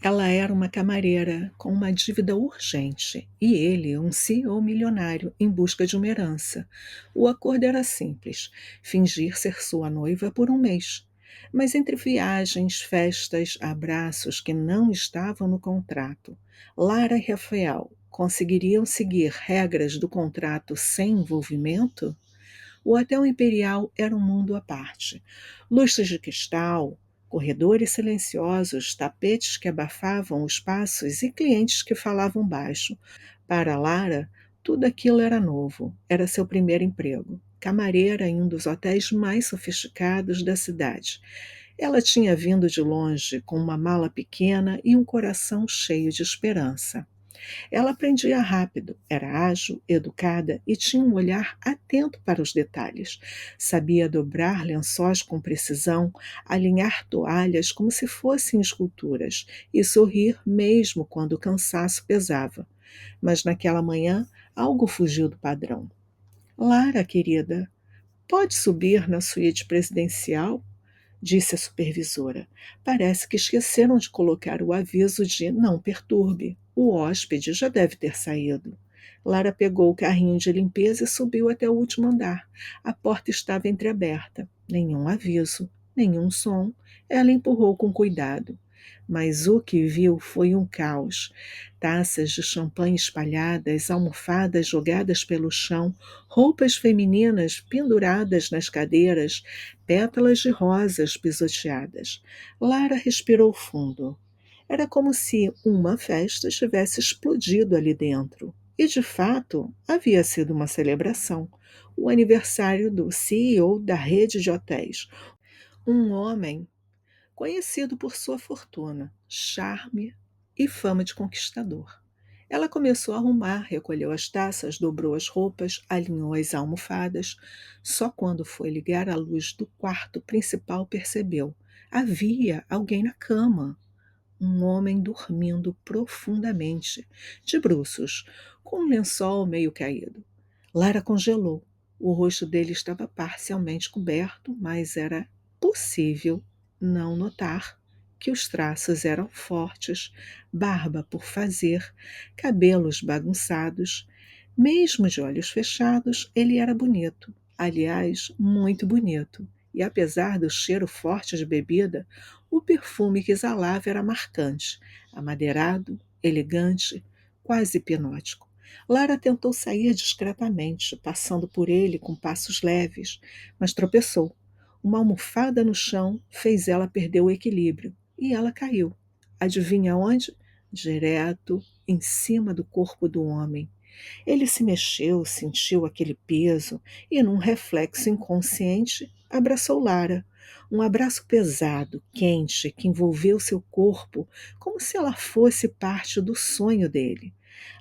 Ela era uma camareira com uma dívida urgente e ele, um CEO milionário em busca de uma herança. O acordo era simples: fingir ser sua noiva por um mês. Mas entre viagens, festas, abraços que não estavam no contrato, Lara e Rafael conseguiriam seguir regras do contrato sem envolvimento? O Hotel Imperial era um mundo à parte. Lustres de cristal, corredores silenciosos, tapetes que abafavam os passos e clientes que falavam baixo. Para Lara, tudo aquilo era novo. Era seu primeiro emprego. Camareira em um dos hotéis mais sofisticados da cidade. Ela tinha vindo de longe com uma mala pequena e um coração cheio de esperança. Ela aprendia rápido, era ágil, educada e tinha um olhar atento para os detalhes. Sabia dobrar lençóis com precisão, alinhar toalhas como se fossem esculturas e sorrir mesmo quando o cansaço pesava. Mas naquela manhã, algo fugiu do padrão. Lara, querida, pode subir na suíte presidencial? Disse a supervisora. Parece que esqueceram de colocar o aviso de não perturbe. O hóspede já deve ter saído. Lara pegou o carrinho de limpeza e subiu até o último andar. A porta estava entreaberta. Nenhum aviso, nenhum som. Ela empurrou com cuidado. Mas o que viu foi um caos. Taças de champanhe espalhadas, almofadas jogadas pelo chão, roupas femininas penduradas nas cadeiras, pétalas de rosas pisoteadas. Lara respirou fundo. Era como se uma festa tivesse explodido ali dentro. E, de fato, havia sido uma celebração. O aniversário do CEO da rede de hotéis. Um homem conhecido por sua fortuna, charme e fama de conquistador. Ela começou a arrumar, recolheu as taças, dobrou as roupas, alinhou as almofadas. Só quando foi ligar a luz do quarto principal percebeu. Havia alguém na cama. Um homem dormindo profundamente, de bruços, com um lençol meio caído. Lara congelou. O rosto dele estava parcialmente coberto, mas era possível não notar que os traços eram fortes, barba por fazer, cabelos bagunçados. Mesmo de olhos fechados, ele era bonito. Aliás, muito bonito. E apesar do cheiro forte de bebida, o perfume que exalava era marcante, amadeirado, elegante, quase hipnótico. Lara tentou sair discretamente, passando por ele com passos leves, mas tropeçou. Uma almofada no chão fez ela perder o equilíbrio e ela caiu. Adivinha onde? Direto em cima do corpo do homem. Ele se mexeu, sentiu aquele peso e, num reflexo inconsciente, abraçou Lara. Um abraço pesado, quente, que envolveu seu corpo como se ela fosse parte do sonho dele.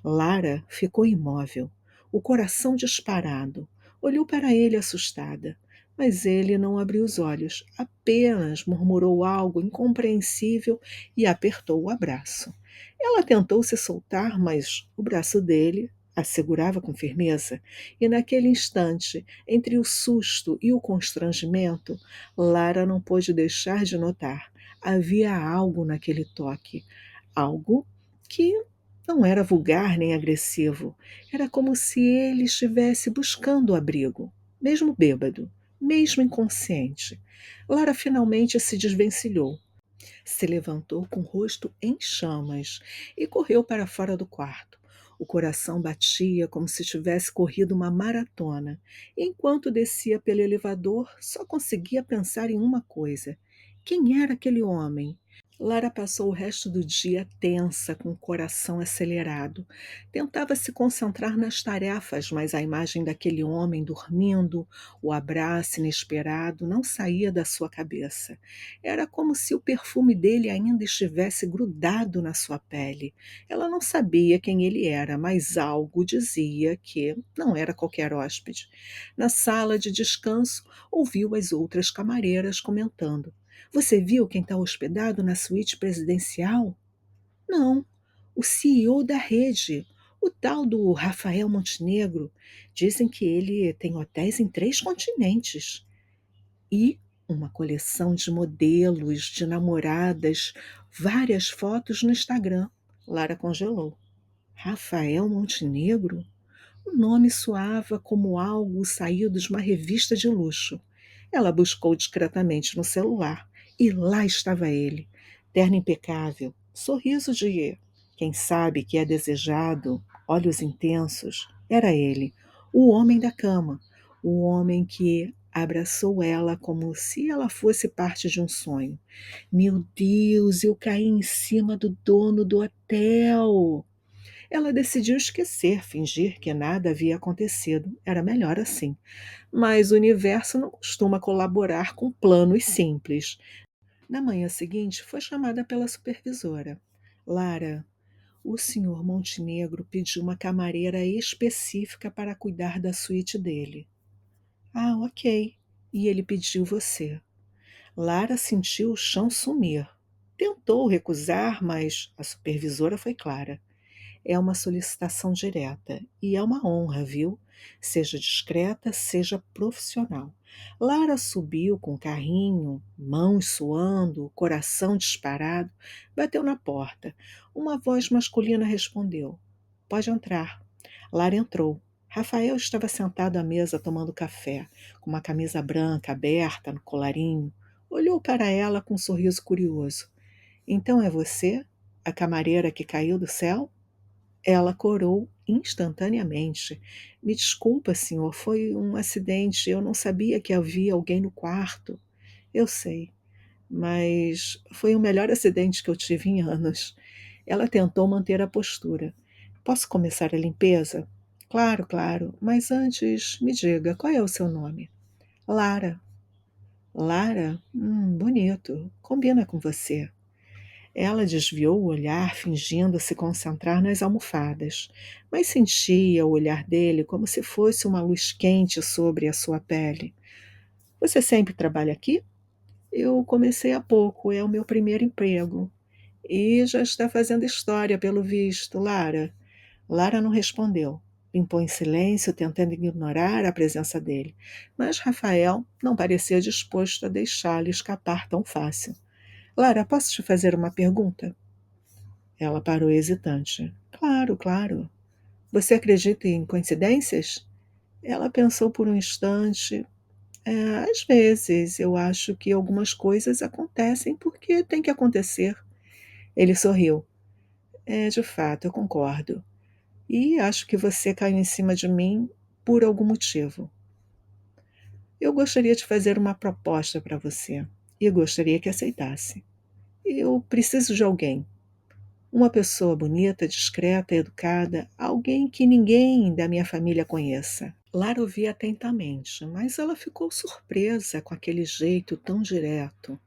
Lara ficou imóvel, o coração disparado. Olhou para ele assustada, mas ele não abriu os olhos, apenas murmurou algo incompreensível e apertou o abraço. Ela tentou se soltar, mas o braço dele a segurava com firmeza, e naquele instante, entre o susto e o constrangimento, Lara não pôde deixar de notar. Havia algo naquele toque, algo que não era vulgar nem agressivo. Era como se ele estivesse buscando abrigo, mesmo bêbado, mesmo inconsciente. Lara finalmente se desvencilhou. Se levantou com o rosto em chamas e correu para fora do quarto. O coração batia como se tivesse corrido uma maratona. E enquanto descia pelo elevador, só conseguia pensar em uma coisa: quem era aquele homem? Lara passou o resto do dia tensa, com o coração acelerado. Tentava se concentrar nas tarefas, mas a imagem daquele homem dormindo, o abraço inesperado, não saía da sua cabeça. Era como se o perfume dele ainda estivesse grudado na sua pele. Ela não sabia quem ele era, mas algo dizia que não era qualquer hóspede. Na sala de descanso, ouviu as outras camareiras comentando: você viu quem está hospedado na suíte presidencial? Não, o CEO da rede, o tal do Rafael Montenegro. Dizem que ele tem hotéis em 3 continentes. E Uma coleção de modelos, de namoradas, várias fotos no Instagram. Lara congelou. Rafael Montenegro? O nome soava como algo saído de uma revista de luxo. Ela buscou discretamente no celular e lá estava ele, terno impecável, sorriso de quem sabe que é desejado, olhos intensos. Era ele, o homem da cama, o homem que abraçou ela como se ela fosse parte de um sonho. Meu Deus, eu caí em cima do dono do hotel. Ela decidiu esquecer, fingir que nada havia acontecido. Era melhor assim. Mas o universo não costuma colaborar com planos simples. Na manhã seguinte, foi chamada pela supervisora. Lara, o senhor Montenegro pediu uma camareira específica para cuidar da suíte dele. Ah, ok. E ele pediu você. Lara sentiu o chão sumir. Tentou recusar, mas a supervisora foi clara. É uma solicitação direta e é uma honra, viu? Seja discreta, seja profissional. Lara subiu com o carrinho, mãos suando, coração disparado, bateu na porta. Uma voz masculina respondeu: Pode entrar. Lara entrou. Rafael estava sentado à mesa tomando café, com uma camisa branca aberta no colarinho. Olhou para ela com um sorriso curioso. Então é você? A camareira que caiu do céu? Ela corou instantaneamente. Me desculpa, senhor, foi um acidente. Eu não sabia que havia alguém no quarto. Eu sei, mas foi o melhor acidente que eu tive em anos. Ela tentou manter a postura. Posso começar a limpeza? Claro, claro, mas antes me diga, qual é o seu nome? Lara. Lara? Bonito. Combina com você. Ela desviou o olhar, fingindo se concentrar nas almofadas, mas sentia o olhar dele como se fosse uma luz quente sobre a sua pele. Você sempre trabalha aqui? Eu comecei há pouco, é o meu primeiro emprego. E já está fazendo história, pelo visto, Lara. Lara não respondeu. Limpou em silêncio, tentando ignorar a presença dele. Mas Rafael não parecia disposto a deixá-lo escapar tão fácil. Lara, posso te fazer uma pergunta? Ela parou hesitante. Claro, claro. Você acredita em coincidências? Ela pensou por um instante. Às vezes, eu acho que algumas coisas acontecem porque tem que acontecer. Ele sorriu. De fato, eu concordo. E acho que você caiu em cima de mim por algum motivo. Eu gostaria de fazer uma proposta para você e gostaria que aceitasse. Eu preciso de alguém. Uma pessoa bonita, discreta, educada, alguém que ninguém da minha família conheça. Lara ouvia atentamente, mas ela ficou surpresa com aquele jeito tão direto.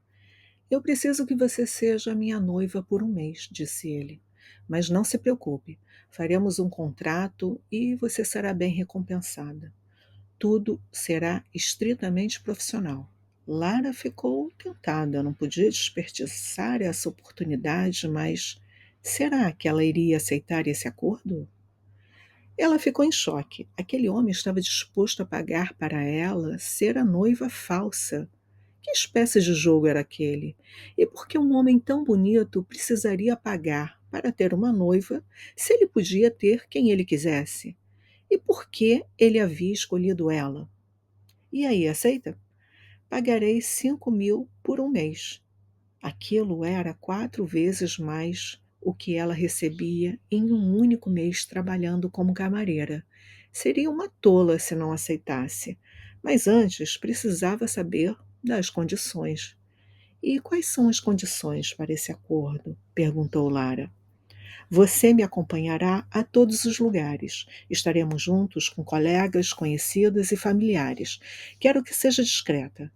Eu preciso que você seja minha noiva por um mês, disse ele. Mas não se preocupe, faremos um contrato e você será bem recompensada. Tudo será estritamente profissional. Lara ficou tentada, não podia desperdiçar essa oportunidade, mas será que ela iria aceitar esse acordo? Ela ficou em choque. Aquele homem estava disposto a pagar para ela ser a noiva falsa. Que espécie de jogo era aquele? E por que um homem tão bonito precisaria pagar para ter uma noiva se ele podia ter quem ele quisesse? E por que ele havia escolhido ela? E aí, aceita? Pagarei 5.000 por um mês. Aquilo era 4 vezes mais o que ela recebia em um único mês trabalhando como camareira. Seria uma tola se não aceitasse. Mas antes precisava saber das condições. E quais são as condições para esse acordo? Perguntou Lara. Você me acompanhará a todos os lugares. Estaremos juntos com colegas, conhecidos e familiares. Quero que seja discreta.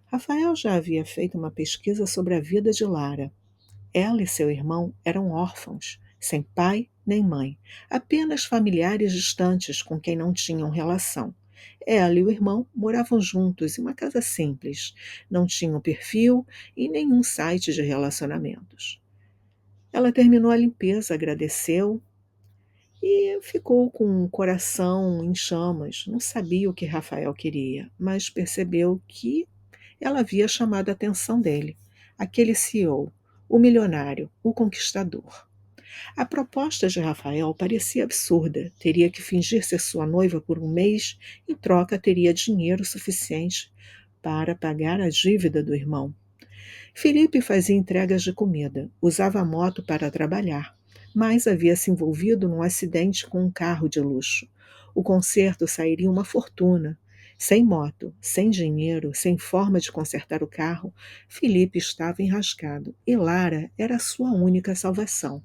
Rafael já havia feito uma pesquisa sobre a vida de Lara. Ela e seu irmão eram órfãos, sem pai nem mãe, apenas familiares distantes com quem não tinham relação. Ela e o irmão moravam juntos em uma casa simples, não tinham perfil e nenhum site de relacionamentos. Ela terminou a limpeza, agradeceu e ficou com o coração em chamas. Não sabia o que Rafael queria, mas percebeu que ela havia chamado a atenção dele, aquele CEO, o milionário, o conquistador. A proposta de Rafael parecia absurda. Teria que fingir ser sua noiva por um mês, em troca teria dinheiro suficiente para pagar a dívida do irmão. Felipe fazia entregas de comida, usava a moto para trabalhar, mas havia se envolvido num acidente com um carro de luxo. O conserto sairia uma fortuna. Sem moto, sem dinheiro, sem forma de consertar o carro, Felipe estava enrascado e Lara era a sua única salvação.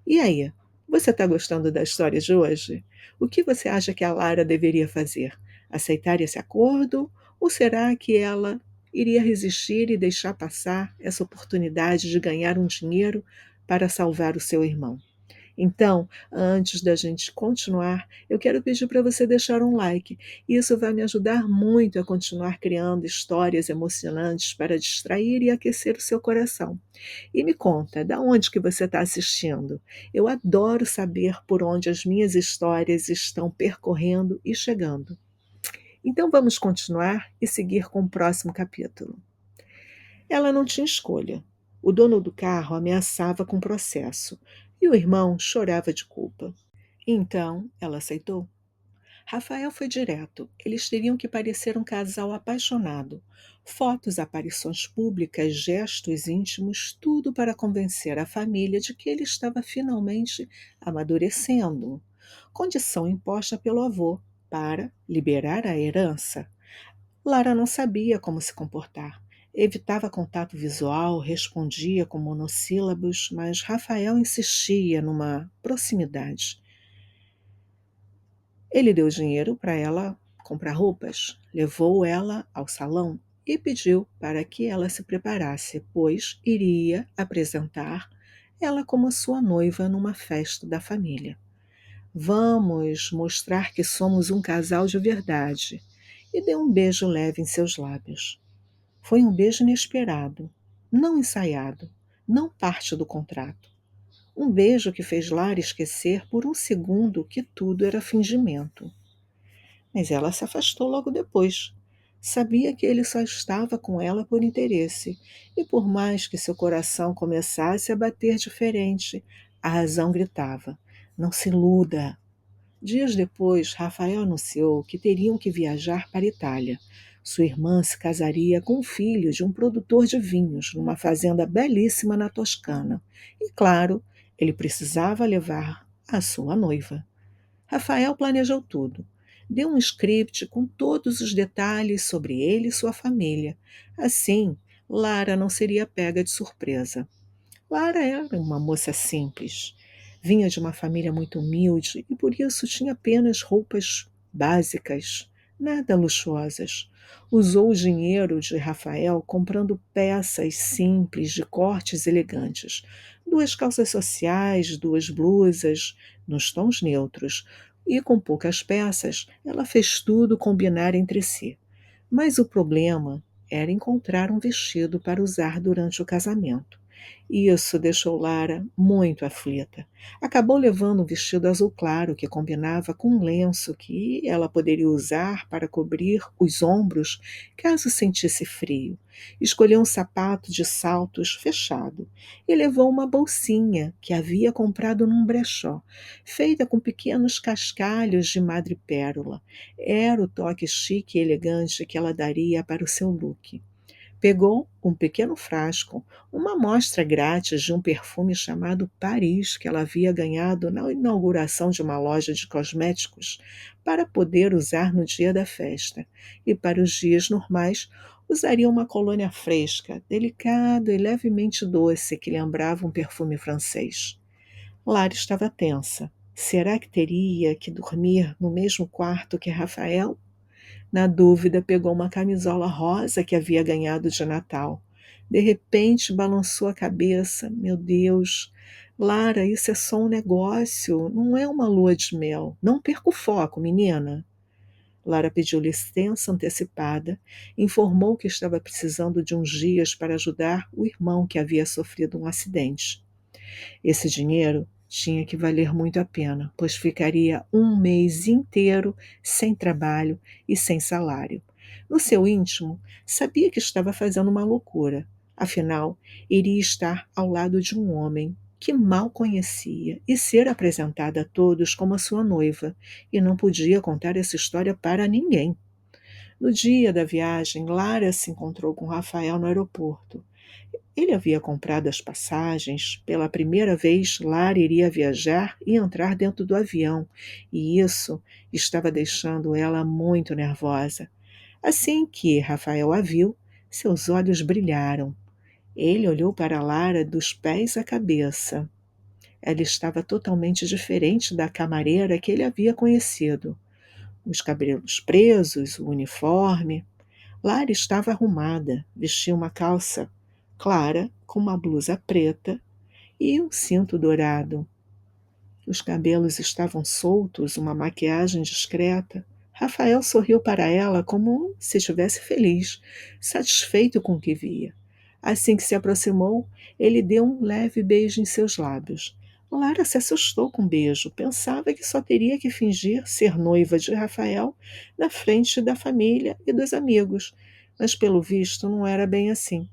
E aí, você está gostando da história de hoje? O que você acha que a Lara deveria fazer? Aceitar esse acordo? Ou será que ela iria resistir e deixar passar essa oportunidade de ganhar um dinheiro para salvar o seu irmão? Então, antes da gente continuar, eu quero pedir para você deixar um like. Isso vai me ajudar muito a continuar criando histórias emocionantes para distrair e aquecer o seu coração. E me conta, da onde que você está assistindo? Eu adoro saber por onde as minhas histórias estão percorrendo e chegando. Então vamos continuar e seguir com o próximo capítulo. Ela não tinha escolha. O dono do carro ameaçava com processo e o irmão chorava de culpa. Então ela aceitou. Rafael foi direto. Eles teriam que parecer um casal apaixonado. Fotos, aparições públicas, gestos íntimos, tudo para convencer a família de que ele estava finalmente amadurecendo. Condição imposta pelo avô para liberar a herança. Lara não sabia como se comportar. Evitava contato visual, respondia com monossílabos, mas Rafael insistia numa proximidade. Ele deu dinheiro para ela comprar roupas, levou ela ao salão e pediu para que ela se preparasse, pois iria apresentar ela como sua noiva numa festa da família. Vamos mostrar que somos um casal de verdade. E deu um beijo leve em seus lábios. Foi um beijo inesperado, não ensaiado, não parte do contrato. Um beijo que fez Lara esquecer por um segundo que tudo era fingimento. Mas ela se afastou logo depois. Sabia que ele só estava com ela por interesse, e por mais que seu coração começasse a bater diferente, a razão gritava: não se iluda. Dias depois, Rafael anunciou que teriam que viajar para a Itália. Sua irmã se casaria com o filho de um produtor de vinhos numa fazenda belíssima na Toscana. E, claro, ele precisava levar a sua noiva. Rafael planejou tudo. Deu um script com todos os detalhes sobre ele e sua família. Assim, Lara não seria pega de surpresa. Lara era uma moça simples. Vinha de uma família muito humilde e por isso tinha apenas roupas básicas, nada luxuosas. Usou o dinheiro de Rafael comprando peças simples de cortes elegantes. Duas calças sociais, duas blusas, nos tons neutros. E com poucas peças, ela fez tudo combinar entre si. Mas o problema era encontrar um vestido para usar durante o casamento. Isso deixou Lara muito aflita. Acabou levando um vestido azul claro que combinava com um lenço que ela poderia usar para cobrir os ombros caso sentisse frio. Escolheu um sapato de saltos fechado e levou uma bolsinha que havia comprado num brechó, feita com pequenos cascalhos de madrepérola. Era o toque chique e elegante que ela daria para o seu look. Pegou um pequeno frasco, uma amostra grátis de um perfume chamado Paris, que ela havia ganhado na inauguração de uma loja de cosméticos, para poder usar no dia da festa. E para os dias normais, usaria uma colônia fresca, delicada e levemente doce, que lembrava um perfume francês. Lara estava tensa. Será que teria que dormir no mesmo quarto que Rafael? Na dúvida, pegou uma camisola rosa que havia ganhado de Natal. De repente, balançou a cabeça. Meu Deus, Lara, isso é só um negócio, não é uma lua de mel. Não perca o foco, menina. Lara pediu licença antecipada, informou que estava precisando de uns dias para ajudar o irmão que havia sofrido um acidente. Esse dinheiro tinha que valer muito a pena, pois ficaria um mês inteiro sem trabalho e sem salário. No seu íntimo, sabia que estava fazendo uma loucura. Afinal, iria estar ao lado de um homem que mal conhecia e ser apresentada a todos como a sua noiva, e não podia contar essa história para ninguém. No dia da viagem, Lara se encontrou com Rafael no aeroporto. Ele havia comprado as passagens. Pela primeira vez, Lara iria viajar e entrar dentro do avião, e isso estava deixando ela muito nervosa. Assim que Rafael a viu, seus olhos brilharam. Ele olhou para Lara dos pés à cabeça. Ela estava totalmente diferente da camareira que ele havia conhecido. Os cabelos presos, o uniforme. Lara estava arrumada, vestia uma calça clara com uma blusa preta e um cinto dourado. Os cabelos estavam soltos, uma maquiagem discreta. Rafael sorriu para ela como se estivesse feliz, satisfeito com o que via. Assim que se aproximou, ele deu um leve beijo em seus lábios. Lara se assustou com o beijo, pensava que só teria que fingir ser noiva de Rafael na frente da família e dos amigos, mas pelo visto não era bem assim.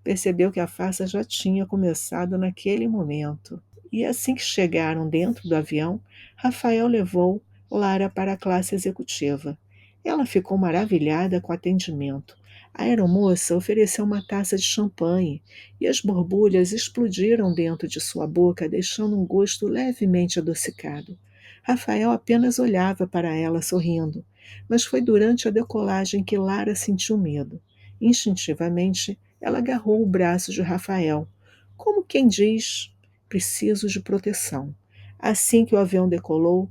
Percebeu que a farsa já tinha começado naquele momento. E assim que chegaram dentro do avião, Rafael levou Lara para a classe executiva. Ela ficou maravilhada com o atendimento. A aeromoça ofereceu uma taça de champanhe e as borbulhas explodiram dentro de sua boca, deixando um gosto levemente adocicado. Rafael apenas olhava para ela sorrindo, mas foi durante a decolagem que Lara sentiu medo. Instintivamente, ela agarrou o braço de Rafael, como quem diz: preciso de proteção. Assim que o avião decolou,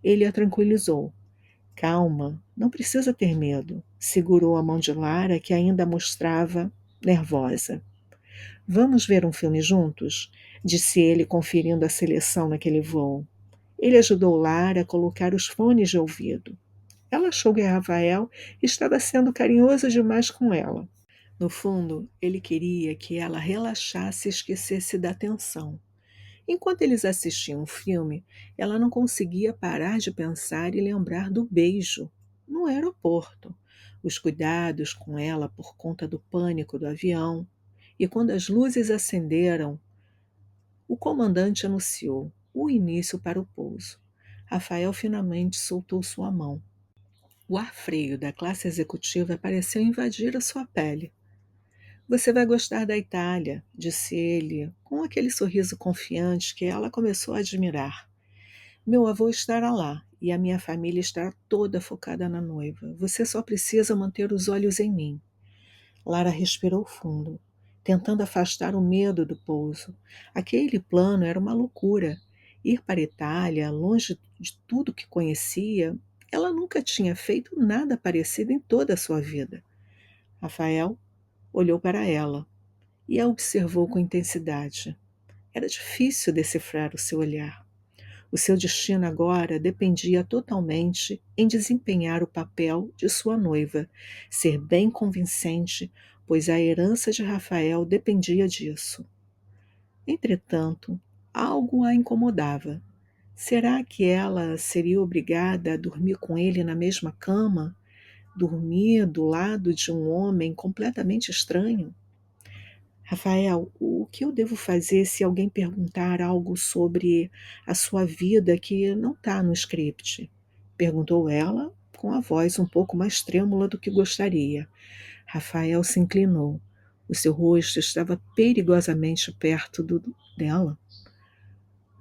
ele a tranquilizou. Calma, não precisa ter medo. Segurou a mão de Lara, que ainda mostrava nervosa. Vamos ver um filme juntos? Disse ele, conferindo a seleção naquele voo. Ele ajudou Lara a colocar os fones de ouvido. Ela achou que Rafael estava sendo carinhoso demais com ela. No fundo, ele queria que ela relaxasse e esquecesse da tensão. Enquanto eles assistiam o filme, ela não conseguia parar de pensar e lembrar do beijo no aeroporto, os cuidados com ela por conta do pânico do avião. E quando as luzes acenderam, o comandante anunciou o início para o pouso. Rafael finalmente soltou sua mão. O ar frio da classe executiva pareceu invadir a sua pele. Você vai gostar da Itália, disse ele, com aquele sorriso confiante que ela começou a admirar. Meu avô estará lá e a minha família estará toda focada na noiva. Você só precisa manter os olhos em mim. Lara respirou fundo, tentando afastar o medo do pouso. Aquele plano era uma loucura. Ir para a Itália, longe de tudo que conhecia, ela nunca tinha feito nada parecido em toda a sua vida. Rafael olhou para ela e a observou com intensidade. Era difícil decifrar o seu olhar. O seu destino agora dependia totalmente em desempenhar o papel de sua noiva, ser bem convincente, pois a herança de Rafael dependia disso. Entretanto, algo a incomodava. Será que ela seria obrigada a dormir com ele na mesma cama? Dormir do lado de um homem completamente estranho? Rafael, o que eu devo fazer se alguém perguntar algo sobre a sua vida que não está no script? Perguntou ela, com a voz um pouco mais trêmula do que gostaria. Rafael se inclinou. O seu rosto estava perigosamente perto dela.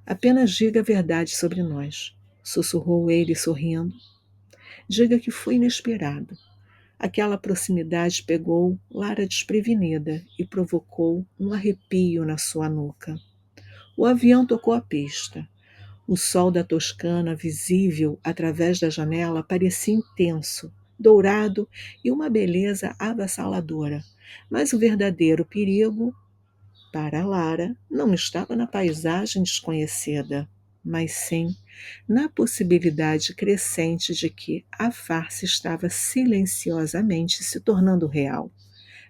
Apenas diga a verdade sobre nós, sussurrou ele sorrindo. Diga que foi inesperado. Aquela proximidade pegou Lara desprevenida e provocou um arrepio na sua nuca. O avião tocou a pista. O sol da Toscana, visível através da janela, parecia intenso, dourado e uma beleza avassaladora. Mas o verdadeiro perigo, para Lara, não estava na paisagem desconhecida, mas sim na possibilidade crescente de que a farsa estava silenciosamente se tornando real.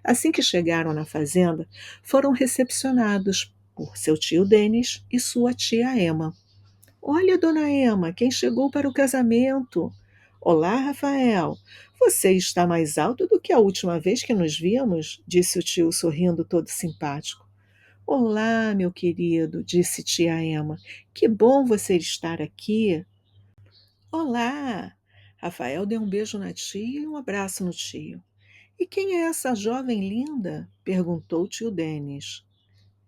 Assim que chegaram na fazenda, foram recepcionados por seu tio Denis e sua tia Emma. Olha, dona Emma, quem chegou para o casamento! Olá, Rafael. Você está mais alto do que a última vez que nos vimos, disse o tio sorrindo todo simpático. Olá, meu querido, disse tia Emma. Que bom você estar aqui. Olá! Rafael deu um beijo na tia e um abraço no tio. E quem é essa jovem linda? Perguntou o tio Denis.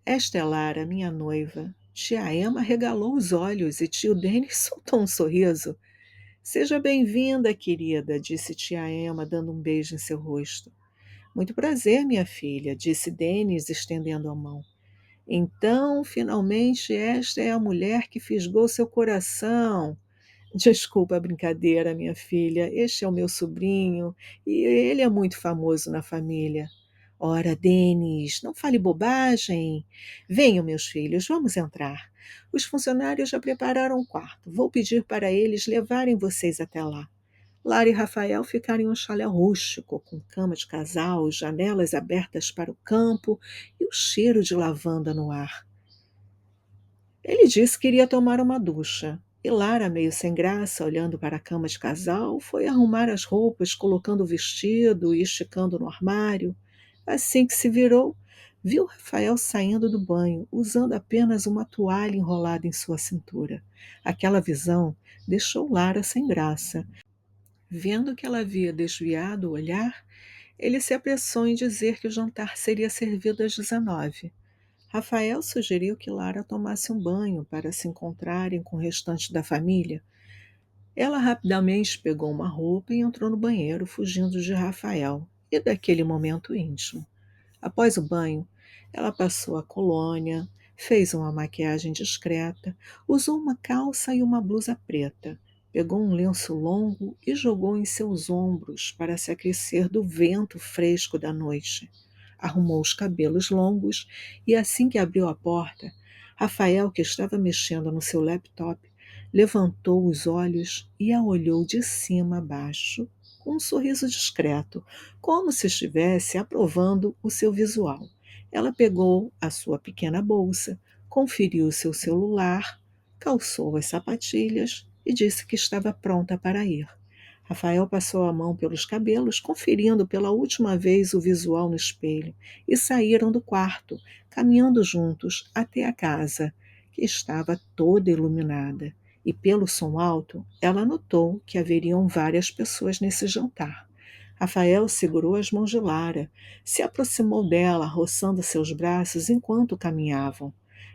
Esta é Lara, minha noiva. Tia Emma regalou os olhos e tio Denis soltou um sorriso. Seja bem-vinda, querida, disse tia Emma, dando um beijo em seu rosto. Muito prazer, minha filha, disse Denis, estendendo a mão. Então, finalmente, esta é a mulher que fisgou seu coração. Desculpa a brincadeira, minha filha. Este é o meu sobrinho e ele é muito famoso na família. Ora, Denis, não fale bobagem. Venham, meus filhos, vamos entrar. Os funcionários já prepararam o quarto. Vou pedir para eles levarem vocês até lá. Lara e Rafael ficaram em um chalé rústico, com cama de casal, janelas abertas para o campo e o cheiro de lavanda no ar. Ele disse que iria tomar uma ducha. E Lara, meio sem graça, olhando para a cama de casal, foi arrumar as roupas, colocando o vestido e esticando no armário. Assim que se virou, viu Rafael saindo do banho, usando apenas uma toalha enrolada em sua cintura. Aquela visão deixou Lara sem graça. Vendo que ela havia desviado o olhar, ele se apressou em dizer que o jantar seria servido às 19. Rafael sugeriu que Lara tomasse um banho para se encontrarem com o restante da família. Ela rapidamente pegou uma roupa e entrou no banheiro, fugindo de Rafael e daquele momento íntimo. Após o banho, ela passou a colônia, fez uma maquiagem discreta, usou uma calça e uma blusa preta, pegou um lenço longo e jogou em seus ombros para se aquecer do vento fresco da noite. Arrumou os cabelos longos e, assim que abriu a porta, Rafael, que estava mexendo no seu laptop, levantou os olhos e a olhou de cima a baixo, com um sorriso discreto, como se estivesse aprovando o seu visual. Ela pegou a sua pequena bolsa, conferiu seu celular, calçou as sapatilhas e disse que estava pronta para ir. Rafael passou a mão pelos cabelos, conferindo pela última vez o visual no espelho, e saíram do quarto, caminhando juntos até a casa, que estava toda iluminada. E pelo som alto, ela notou que haveriam várias pessoas nesse jantar. Rafael segurou as mãos de Lara, se aproximou dela, roçando seus braços enquanto caminhavam.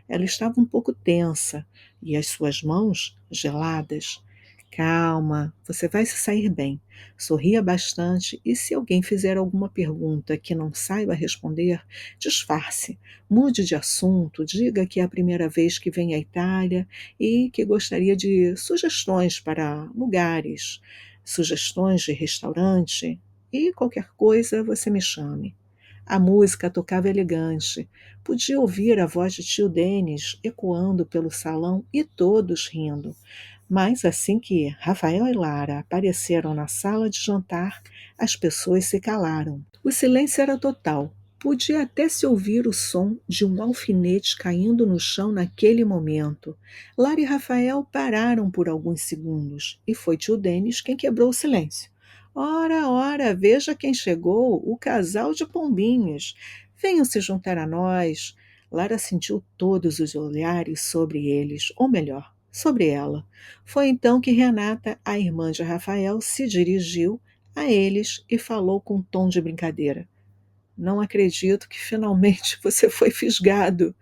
Ela estava um pouco tensa e as suas mãos geladas. Calma, você vai se sair bem. Sorria bastante e, se alguém fizer alguma pergunta que não saiba responder, disfarce. Mude de assunto, diga que é a primeira vez que vem à Itália e que gostaria de sugestões para lugares, sugestões de restaurante e qualquer coisa você me chame. A música tocava elegante. Podia ouvir a voz de tio Denis ecoando pelo salão e todos rindo. Mas assim que Rafael e Lara apareceram na sala de jantar, as pessoas se calaram. O silêncio era total. Podia até se ouvir o som de um alfinete caindo no chão naquele momento. Lara e Rafael pararam por alguns segundos e foi tio Denis quem quebrou o silêncio. Ora, ora, veja quem chegou, o casal de pombinhos. Venham se juntar a nós. Lara sentiu todos os olhares sobre eles, ou melhor, sobre ela. Foi então que Renata, a irmã de Rafael, se dirigiu a eles e falou com um tom de brincadeira. Não acredito que finalmente você foi fisgado.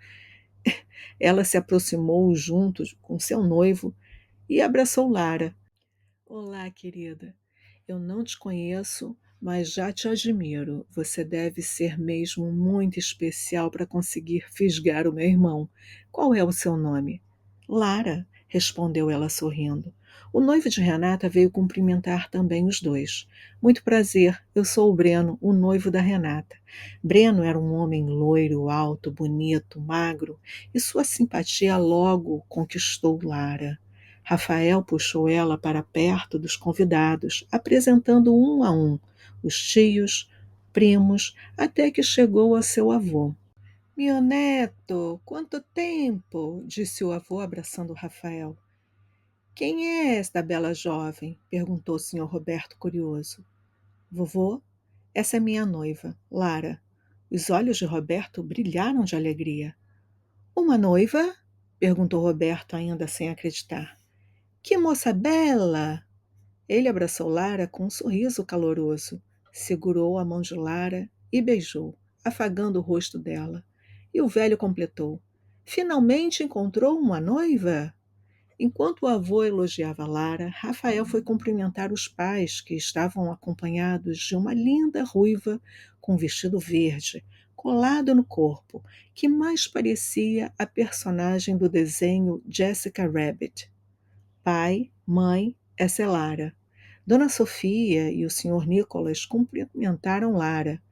Ela se aproximou junto com seu noivo e abraçou Lara. Olá, querida. Eu não te conheço, mas já te admiro. Você deve ser mesmo muito especial para conseguir fisgar o meu irmão. Qual é o seu nome? Lara, respondeu ela sorrindo. O noivo de Renata veio cumprimentar também os dois. Muito prazer, eu sou o Breno, o noivo da Renata. Breno era um homem loiro, alto, bonito, magro, e sua simpatia logo conquistou Lara. Rafael puxou ela para perto dos convidados, apresentando um a um os tios, primos, até que chegou a seu avô. Meu neto, quanto tempo! Disse o avô abraçando Rafael. Quem é esta bela jovem? Perguntou o senhor Roberto, curioso. Vovô, essa é minha noiva, Lara. Os olhos de Roberto brilharam de alegria. Uma noiva? Perguntou Roberto, ainda sem acreditar. Que moça bela! Ele abraçou Lara com um sorriso caloroso, segurou a mão de Lara e beijou, afagando o rosto dela. E o velho completou: Finalmente encontrou uma noiva? Enquanto o avô elogiava Lara, Rafael foi cumprimentar os pais, que estavam acompanhados de uma linda ruiva com vestido verde, colado no corpo, que mais parecia a personagem do desenho Jessica Rabbit. Pai, mãe, essa é Lara. Dona Sofia e o Sr. Nicholas cumprimentaram Lara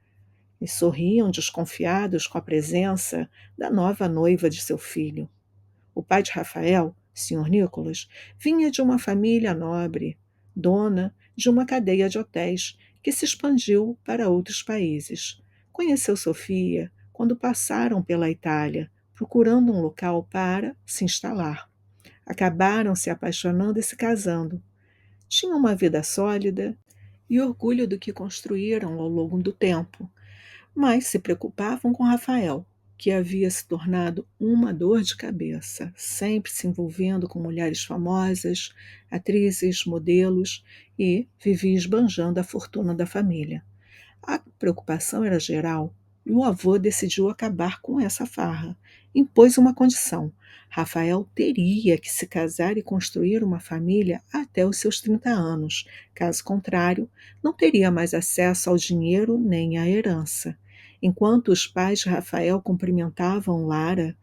e sorriam desconfiados com a presença da nova noiva de seu filho. O pai de Rafael, Sr. Nicholas, vinha de uma família nobre, dona de uma cadeia de hotéis que se expandiu para outros países. Conheceu Sofia quando passaram pela Itália, procurando um local para se instalar. Acabaram se apaixonando e se casando. Tinham uma vida sólida e orgulho do que construíram ao longo do tempo, mas se preocupavam com Rafael, que havia se tornado uma dor de cabeça, sempre se envolvendo com mulheres famosas, atrizes, modelos e vivia esbanjando a fortuna da família. A preocupação era geral e o avô decidiu acabar com essa farra. Impôs uma condição: Rafael teria que se casar e construir uma família até os seus 30 anos. Caso contrário, não teria mais acesso ao dinheiro nem à herança. Enquanto os pais de Rafael cumprimentavam Lara,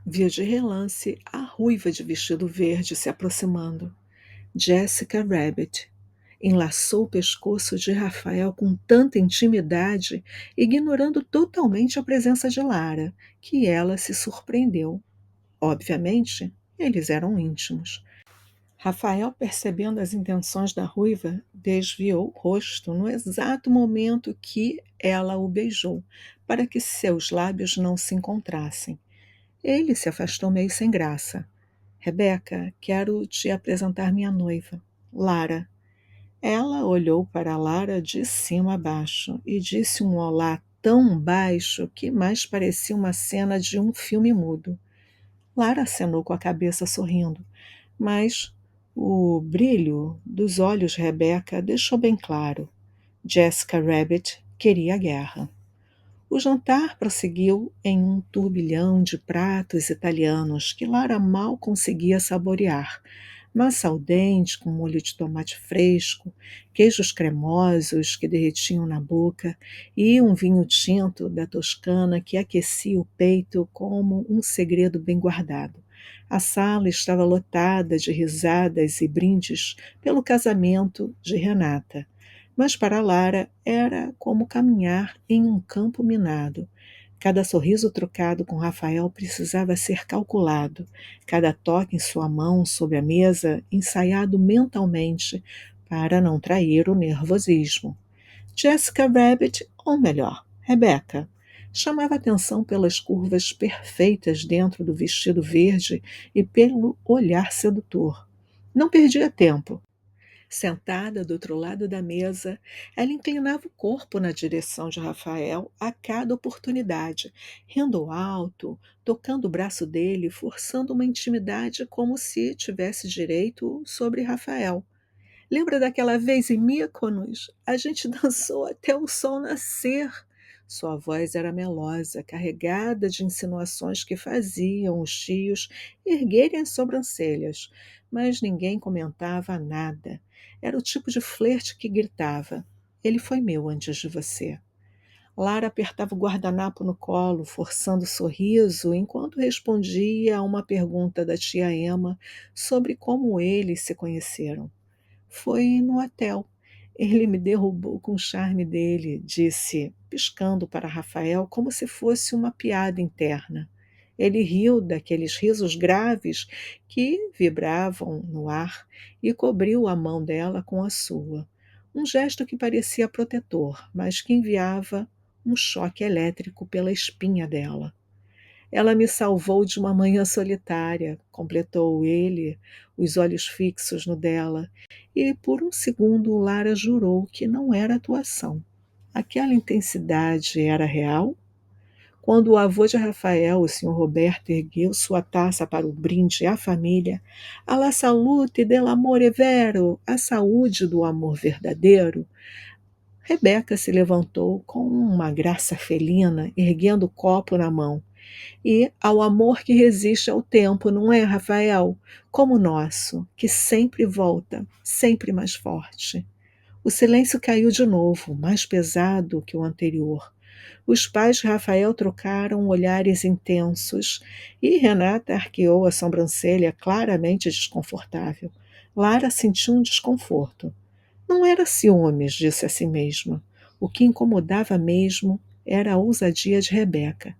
via de relance a ruiva de vestido verde se aproximando. Jessica Rabbit enlaçou o pescoço de Rafael com tanta intimidade, ignorando totalmente a presença de Lara, que ela se surpreendeu. Obviamente, eles eram íntimos. Rafael, percebendo as intenções da ruiva, desviou o rosto no exato momento que ela o beijou, para que seus lábios não se encontrassem. Ele se afastou meio sem graça. Rebeca, quero te apresentar minha noiva, Lara. Ela olhou para Lara de cima a baixo e disse um olá tão baixo que mais parecia uma cena de um filme mudo. Lara acenou com a cabeça sorrindo, mas o brilho dos olhos de Rebecca deixou bem claro. Jessica Rabbit queria a guerra. O jantar prosseguiu em um turbilhão de pratos italianos que Lara mal conseguia saborear. Massa al dente com molho de tomate fresco, queijos cremosos que derretiam na boca e um vinho tinto da Toscana que aquecia o peito como um segredo bem guardado. A sala estava lotada de risadas e brindes pelo casamento de Renata. Mas para Lara era como caminhar em um campo minado. Cada sorriso trocado com Rafael precisava ser calculado, cada toque em sua mão sobre a mesa ensaiado mentalmente para não trair o nervosismo. Jessica Rabbit, ou melhor, Rebecca, chamava atenção pelas curvas perfeitas dentro do vestido verde e pelo olhar sedutor. Não perdia tempo. Sentada do outro lado da mesa, ela inclinava o corpo na direção de Rafael a cada oportunidade, rindo alto, tocando o braço dele, forçando uma intimidade como se tivesse direito sobre Rafael. Lembra daquela vez em Mykonos? A gente dançou até o sol nascer. Sua voz era melosa, carregada de insinuações que faziam os tios erguerem as sobrancelhas, mas ninguém comentava nada. Era o tipo de flerte que gritava: Ele foi meu antes de você. Lara apertava o guardanapo no colo, forçando o sorriso, enquanto respondia a uma pergunta da tia Emma sobre como eles se conheceram. Foi no hotel. Ele me derrubou com o charme dele, disse, piscando para Rafael como se fosse uma piada interna. Ele riu daqueles risos graves que vibravam no ar e cobriu a mão dela com a sua. Um gesto que parecia protetor, mas que enviava um choque elétrico pela espinha dela. Ela me salvou de uma manhã solitária, completou ele, os olhos fixos no dela, e por um segundo Lara jurou que não era atuação. Aquela intensidade era real? Quando o avô de Rafael, o senhor Roberto, ergueu sua taça para o brinde à família, alla salute dell'amore vero, a saúde do amor verdadeiro, Rebeca se levantou com uma graça felina, erguendo o copo na mão. E ao amor que resiste ao tempo, não é, Rafael? Como o nosso, que sempre volta, sempre mais forte. O silêncio caiu de novo, mais pesado que o anterior. Os pais de Rafael trocaram olhares intensos e Renata arqueou a sobrancelha, claramente desconfortável. Lara sentiu um desconforto. Não era ciúmes, disse a si mesma. O que incomodava mesmo era a ousadia de Rebeca.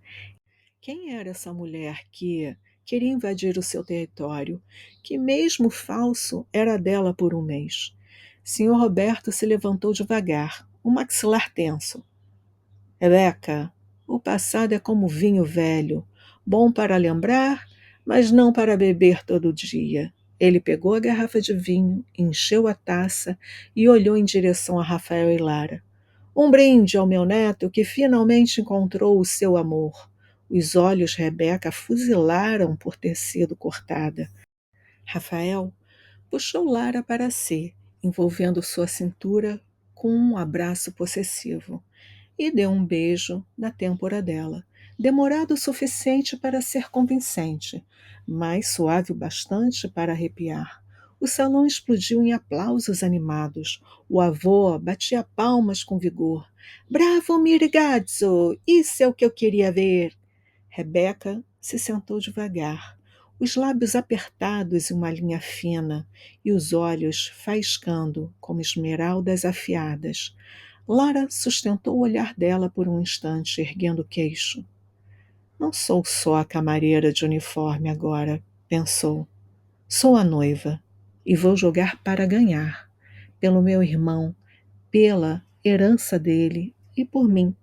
Quem era essa mulher que queria invadir o seu território, que mesmo falso era dela por um mês? Senhor Roberto se levantou devagar, o maxilar tenso. Rebeca, o passado é como vinho velho, bom para lembrar, mas não para beber todo dia. Ele pegou a garrafa de vinho, encheu a taça e olhou em direção a Rafael e Lara. Um brinde ao meu neto que finalmente encontrou o seu amor. Os olhos de Rebeca fuzilaram por ter sido cortada. Rafael puxou Lara para si, envolvendo sua cintura com um abraço possessivo e deu um beijo na têmpora dela, demorado o suficiente para ser convincente, mas suave o bastante para arrepiar. O salão explodiu em aplausos animados. O avô batia palmas com vigor. Bravo, mi ragazzo! Isso é o que eu queria ver! Rebeca se sentou devagar, os lábios apertados em uma linha fina e os olhos faiscando como esmeraldas afiadas. Lara sustentou o olhar dela por um instante, erguendo o queixo. Não sou só a camareira de uniforme agora, pensou. Sou a noiva e vou jogar para ganhar, pelo meu irmão, pela herança dele e por mim.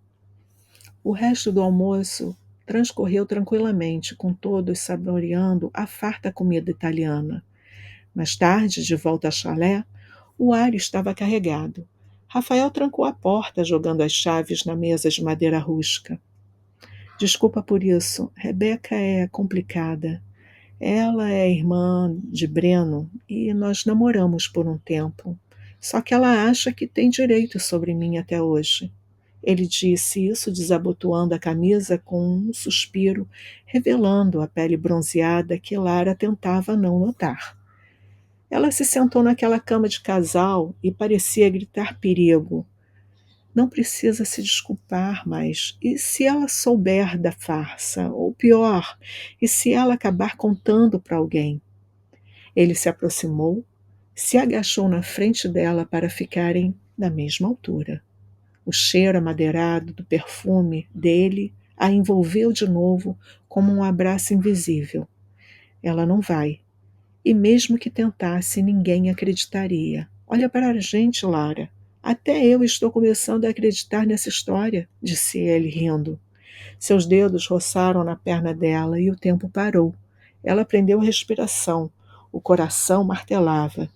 O resto do almoço transcorreu tranquilamente, com todos saboreando a farta comida italiana. Mais tarde, de volta ao chalé, o ar estava carregado. Rafael trancou a porta, jogando as chaves na mesa de madeira rústica. Desculpa por isso. Rebeca é complicada. Ela é irmã de Breno e nós namoramos por um tempo. Só que ela acha que tem direito sobre mim até hoje. Ele disse isso desabotoando a camisa com um suspiro, revelando a pele bronzeada que Lara tentava não notar. Ela se sentou naquela cama de casal e parecia gritar perigo. Não precisa se desculpar, mas e se ela souber da farsa? Ou pior, e se ela acabar contando para alguém? Ele se aproximou, se agachou na frente dela para ficarem na mesma altura. O cheiro amadeirado do perfume dele a envolveu de novo como um abraço invisível. Ela não vai. E mesmo que tentasse, ninguém acreditaria. Olha para a gente, Lara. Até eu estou começando a acreditar nessa história, disse ele, rindo. Seus dedos roçaram na perna dela e o tempo parou. Ela prendeu a respiração. O coração martelava.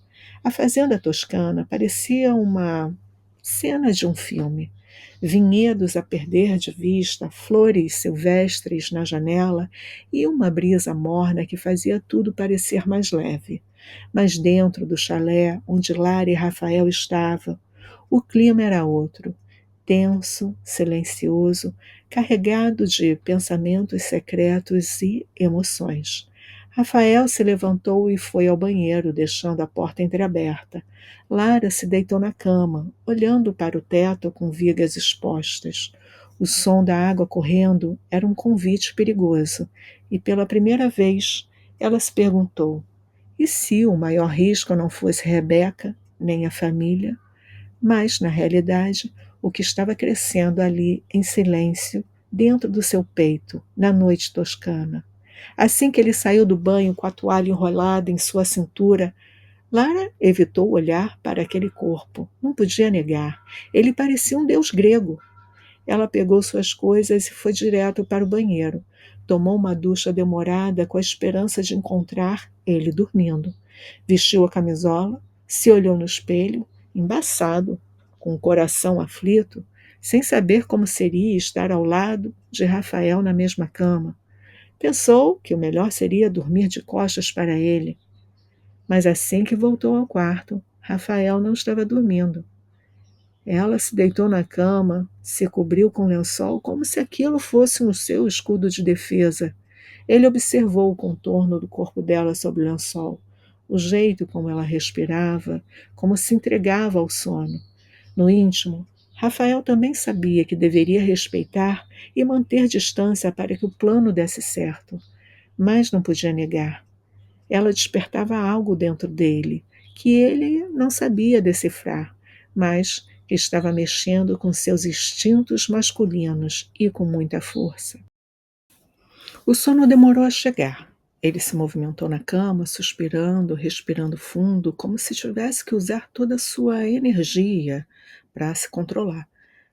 A fazenda toscana parecia uma cena de um filme. Vinhedos a perder de vista, flores silvestres na janela e uma brisa morna que fazia tudo parecer mais leve. Mas dentro do chalé onde Lara e Rafael estavam, o clima era outro, tenso, silencioso, carregado de pensamentos secretos e emoções. Rafael se levantou e foi ao banheiro, deixando a porta entreaberta. Lara se deitou na cama, olhando para o teto com vigas expostas. O som da água correndo era um convite perigoso, e pela primeira vez ela se perguntou: e se o maior risco não fosse Rebeca, nem a família? Mas, na realidade, o que estava crescendo ali em silêncio, dentro do seu peito, na noite toscana. Assim que ele saiu do banho com a toalha enrolada em sua cintura, Lara evitou olhar para aquele corpo. Não podia negar. Ele parecia um deus grego. Ela pegou suas coisas e foi direto para o banheiro. Tomou uma ducha demorada com a esperança de encontrar ele dormindo. Vestiu a camisola, se olhou no espelho, embaçado, com o coração aflito, sem saber como seria estar ao lado de Rafael na mesma cama. Pensou que o melhor seria dormir de costas para ele. Mas assim que voltou ao quarto, Rafael não estava dormindo. Ela se deitou na cama, se cobriu com lençol como se aquilo fosse um seu escudo de defesa. Ele observou o contorno do corpo dela sob o lençol, o jeito como ela respirava, como se entregava ao sono. No íntimo, Rafael também sabia que deveria respeitar e manter distância para que o plano desse certo, mas não podia negar. Ela despertava algo dentro dele, que ele não sabia decifrar, mas que estava mexendo com seus instintos masculinos e com muita força. O sono demorou a chegar. Ele se movimentou na cama, suspirando, respirando fundo, como se tivesse que usar toda a sua energia para se controlar.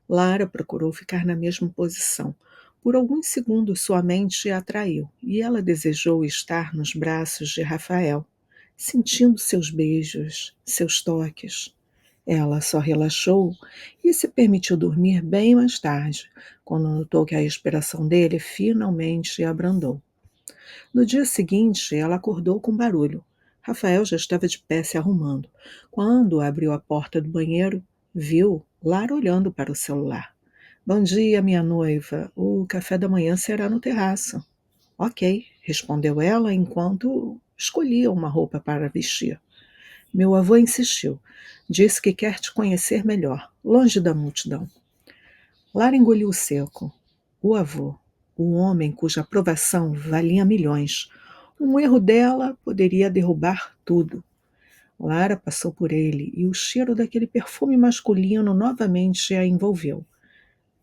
Lara procurou ficar na mesma posição. Por alguns segundos sua mente a atraiu e ela desejou estar nos braços de Rafael, sentindo seus beijos, seus toques. Ela só relaxou e se permitiu dormir bem mais tarde, quando notou que a respiração dele finalmente abrandou. No dia seguinte, ela acordou com barulho. Rafael já estava de pé se arrumando. Quando abriu a porta do banheiro, viu Lara olhando para o celular. Bom dia, minha noiva. O café da manhã será no terraço. Ok, respondeu ela enquanto escolhia uma roupa para vestir. Meu avô insistiu. Disse que quer te conhecer melhor, longe da multidão. Lara engoliu seco. O avô, o homem cuja aprovação valia milhões. Um erro dela poderia derrubar tudo. Lara passou por ele e o cheiro daquele perfume masculino novamente a envolveu.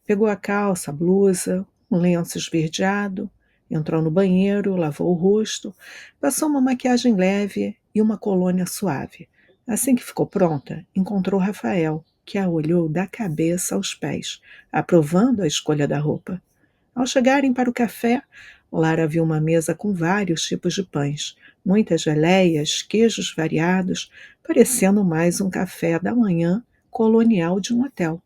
Pegou a calça, a blusa, um lenço esverdeado, entrou no banheiro, lavou o rosto, passou uma maquiagem leve e uma colônia suave. Assim que ficou pronta, encontrou Rafael, que a olhou da cabeça aos pés, aprovando a escolha da roupa. Ao chegarem para o café, Lara viu uma mesa com vários tipos de pães, muitas geleias, queijos variados, parecendo mais um café da manhã colonial de um hotel.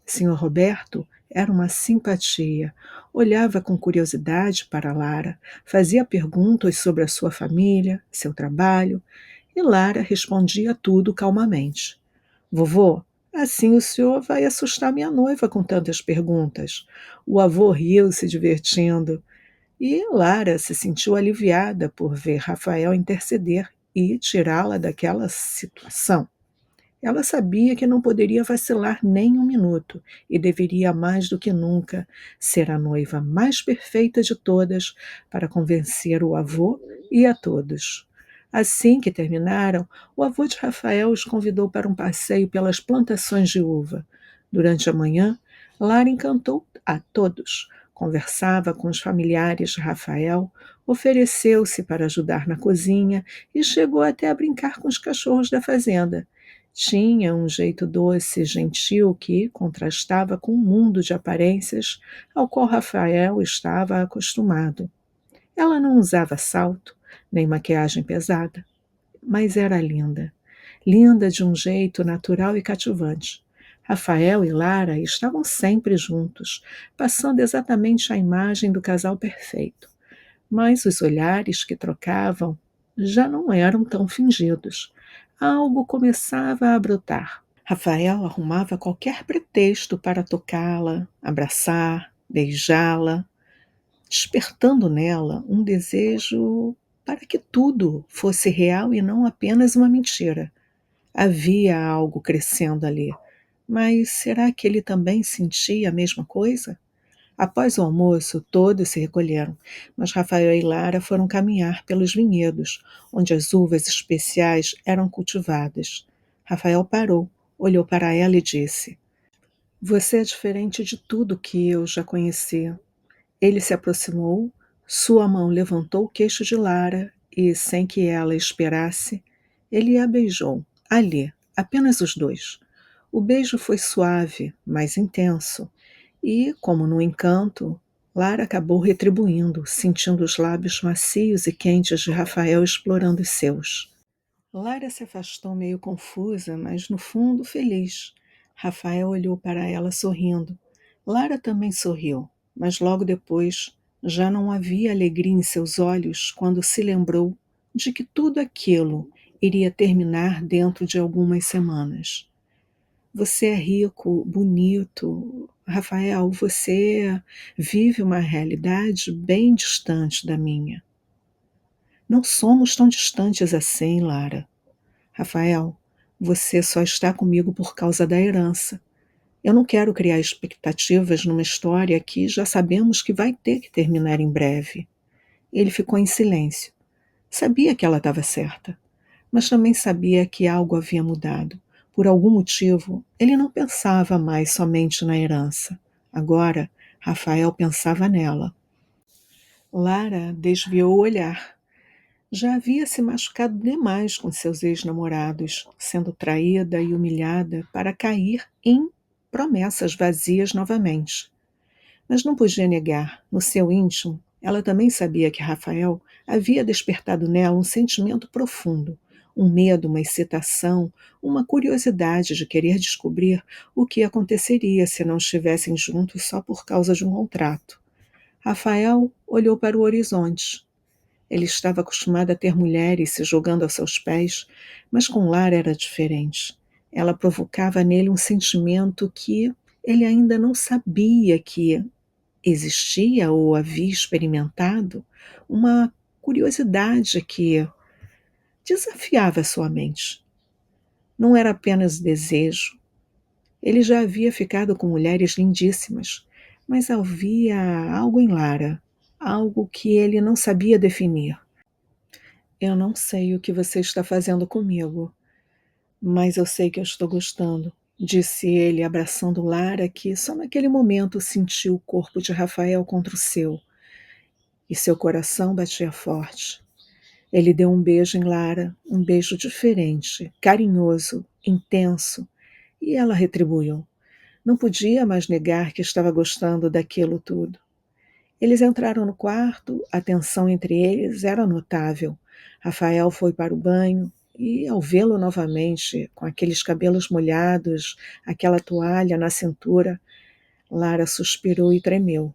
Sr. Roberto era uma simpatia. Olhava com curiosidade para Lara, fazia perguntas sobre a sua família, seu trabalho, e Lara respondia tudo calmamente. Vovô, assim o senhor vai assustar minha noiva com tantas perguntas. O avô riu, se divertindo, e Lara se sentiu aliviada por ver Rafael interceder e tirá-la daquela situação. Ela sabia que não poderia vacilar nem um minuto e deveria mais do que nunca ser a noiva mais perfeita de todas para convencer o avô e a todos. Assim que terminaram, o avô de Rafael os convidou para um passeio pelas plantações de uva. Durante a manhã, Lara encantou a todos. Conversava com os familiares de Rafael, ofereceu-se para ajudar na cozinha e chegou até a brincar com os cachorros da fazenda. Tinha um jeito doce e gentil que contrastava com o mundo de aparências ao qual Rafael estava acostumado. Ela não usava salto, nem maquiagem pesada, mas era linda. Linda de um jeito natural e cativante. Rafael e Lara estavam sempre juntos, passando exatamente a imagem do casal perfeito. Mas os olhares que trocavam já não eram tão fingidos. Algo começava a brotar. Rafael arrumava qualquer pretexto para tocá-la, abraçar, beijá-la, despertando nela um desejo para que tudo fosse real e não apenas uma mentira. Havia algo crescendo ali, mas será que ele também sentia a mesma coisa? Após o almoço, todos se recolheram, mas Rafael e Lara foram caminhar pelos vinhedos, onde as uvas especiais eram cultivadas. Rafael parou, olhou para ela e disse: Você é diferente de tudo que eu já conheci. Ele se aproximou, sua mão levantou o queixo de Lara e, sem que ela esperasse, ele a beijou, ali, apenas os dois. O beijo foi suave, mas intenso, e, como no encanto, Lara acabou retribuindo, sentindo os lábios macios e quentes de Rafael explorando os seus. Lara se afastou meio confusa, mas no fundo feliz. Rafael olhou para ela sorrindo. Lara também sorriu, mas logo depois já não havia alegria em seus olhos quando se lembrou de que tudo aquilo iria terminar dentro de algumas semanas. Você é rico, bonito. Rafael, você vive uma realidade bem distante da minha. Não somos tão distantes assim, Lara. Rafael, você só está comigo por causa da herança. Eu não quero criar expectativas numa história que já sabemos que vai ter que terminar em breve. Ele ficou em silêncio. Sabia que ela estava certa, mas também sabia que algo havia mudado. Por algum motivo, ele não pensava mais somente na herança. Agora, Rafael pensava nela. Lara desviou o olhar. Já havia se machucado demais com seus ex-namorados, sendo traída e humilhada para cair em promessas vazias novamente. Mas não podia negar, no seu íntimo, ela também sabia que Rafael havia despertado nela um sentimento profundo, um medo, uma excitação, uma curiosidade de querer descobrir o que aconteceria se não estivessem juntos só por causa de um contrato. Rafael olhou para o horizonte. Ele estava acostumado a ter mulheres se jogando aos seus pés, mas com Lara era diferente. Ela provocava nele um sentimento que ele ainda não sabia que existia ou havia experimentado, uma curiosidade que desafiava sua mente. Não era apenas desejo. Ele já havia ficado com mulheres lindíssimas, mas havia algo em Lara, algo que ele não sabia definir. Eu não sei o que você está fazendo comigo, mas eu sei que eu estou gostando, disse ele, abraçando Lara, que só naquele momento sentiu o corpo de Rafael contra o seu, e seu coração batia forte. Ele deu um beijo em Lara, um beijo diferente, carinhoso, intenso, e ela retribuiu. Não podia mais negar que estava gostando daquilo tudo. Eles entraram no quarto, a tensão entre eles era notável. Rafael foi para o banho e, ao vê-lo novamente, com aqueles cabelos molhados, aquela toalha na cintura, Lara suspirou e tremeu.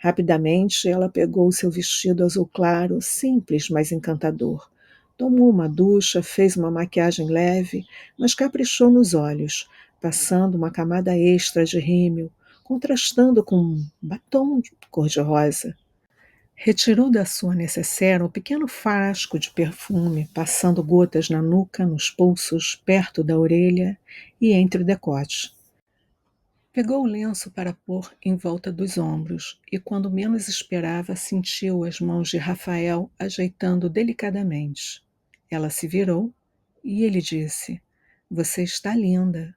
Rapidamente, ela pegou seu vestido azul claro, simples, mas encantador. Tomou uma ducha, fez uma maquiagem leve, mas caprichou nos olhos, passando uma camada extra de rímel, contrastando com um batom cor-de-rosa. Retirou da sua necessaire um pequeno frasco de perfume, passando gotas na nuca, nos pulsos, perto da orelha e entre o decote. Pegou o lenço para pôr em volta dos ombros e, quando menos esperava, sentiu as mãos de Rafael ajeitando delicadamente. Ela se virou e ele disse: Você está linda.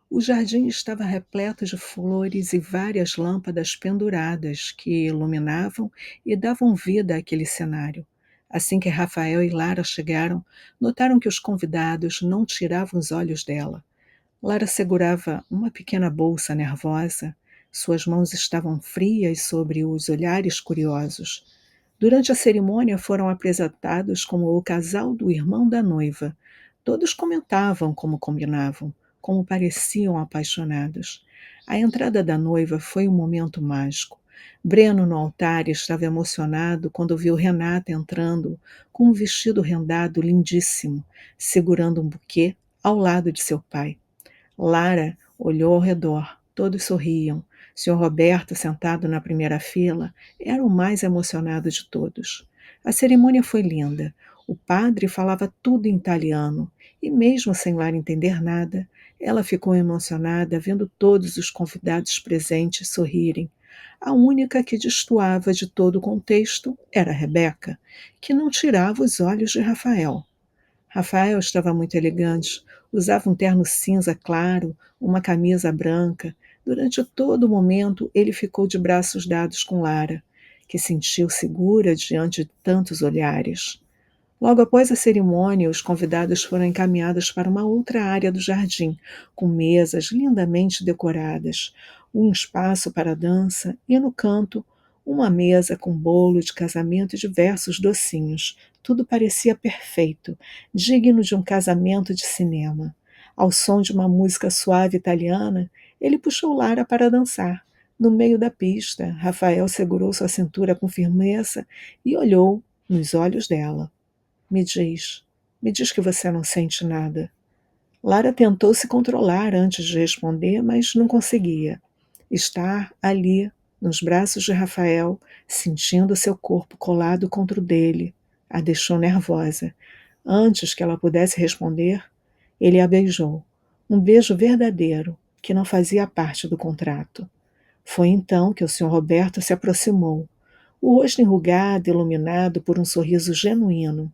O jardim estava repleto de flores e várias lâmpadas penduradas que iluminavam e davam vida àquele cenário. Assim que Rafael e Lara chegaram, notaram que os convidados não tiravam os olhos dela. Lara segurava uma pequena bolsa nervosa. Suas mãos estavam frias sobre os olhares curiosos. Durante a cerimônia foram apresentados como o casal do irmão da noiva. Todos comentavam como combinavam, como pareciam apaixonados. A entrada da noiva foi um momento mágico. Breno, no altar, estava emocionado quando viu Renata entrando com um vestido rendado lindíssimo, segurando um buquê ao lado de seu pai. Lara olhou ao redor. Todos sorriam. Sr. Roberto, sentado na primeira fila, era o mais emocionado de todos. A cerimônia foi linda. O padre falava tudo em italiano, e mesmo sem Lara entender nada, ela ficou emocionada vendo todos os convidados presentes sorrirem. A única que destoava de todo o contexto era Rebeca, que não tirava os olhos de Rafael. Rafael estava muito elegante, usava um terno cinza claro, uma camisa branca. Durante todo o momento, ele ficou de braços dados com Lara, que sentiu segura diante de tantos olhares. Logo após a cerimônia, os convidados foram encaminhados para uma outra área do jardim, com mesas lindamente decoradas, um espaço para dança e, no canto, Uma mesa com bolo de casamento e diversos docinhos. Tudo parecia perfeito, digno de um casamento de cinema. Ao som de uma música suave italiana, ele puxou Lara para dançar. No meio da pista, Rafael segurou sua cintura com firmeza e olhou nos olhos dela. Me diz que você não sente nada. Lara tentou se controlar antes de responder, mas não conseguia. Estar ali, nos braços de Rafael, sentindo seu corpo colado contra o dele, a deixou nervosa. Antes que ela pudesse responder, ele a beijou. Um beijo verdadeiro, que não fazia parte do contrato. Foi então que o Sr. Roberto se aproximou, o rosto enrugado, iluminado por um sorriso genuíno.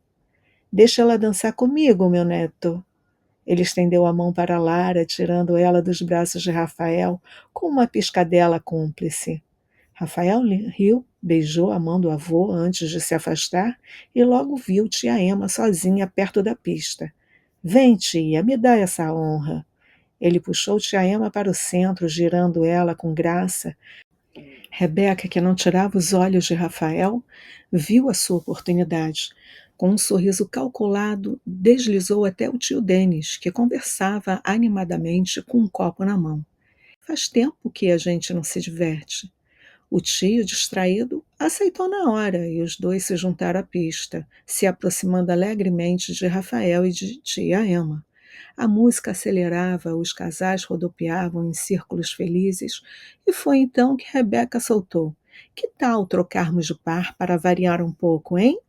Deixa ela dançar comigo, meu neto. Ele estendeu a mão para Lara, tirando ela dos braços de Rafael com uma piscadela cúmplice. Rafael riu, beijou a mão do avô antes de se afastar e logo viu tia Emma sozinha perto da pista. Vem, tia, me dá essa honra. Ele puxou tia Emma para o centro, girando ela com graça. Rebeca, que não tirava os olhos de Rafael, viu a sua oportunidade. Com um sorriso calculado, deslizou até o tio Denis, que conversava animadamente com um copo na mão. Faz tempo que a gente não se diverte. O tio, distraído, aceitou na hora e os dois se juntaram à pista, se aproximando alegremente de Rafael e de tia Emma. A música acelerava, os casais rodopiavam em círculos felizes, e foi então que Rebeca soltou: Que tal trocarmos de par para variar um pouco, hein?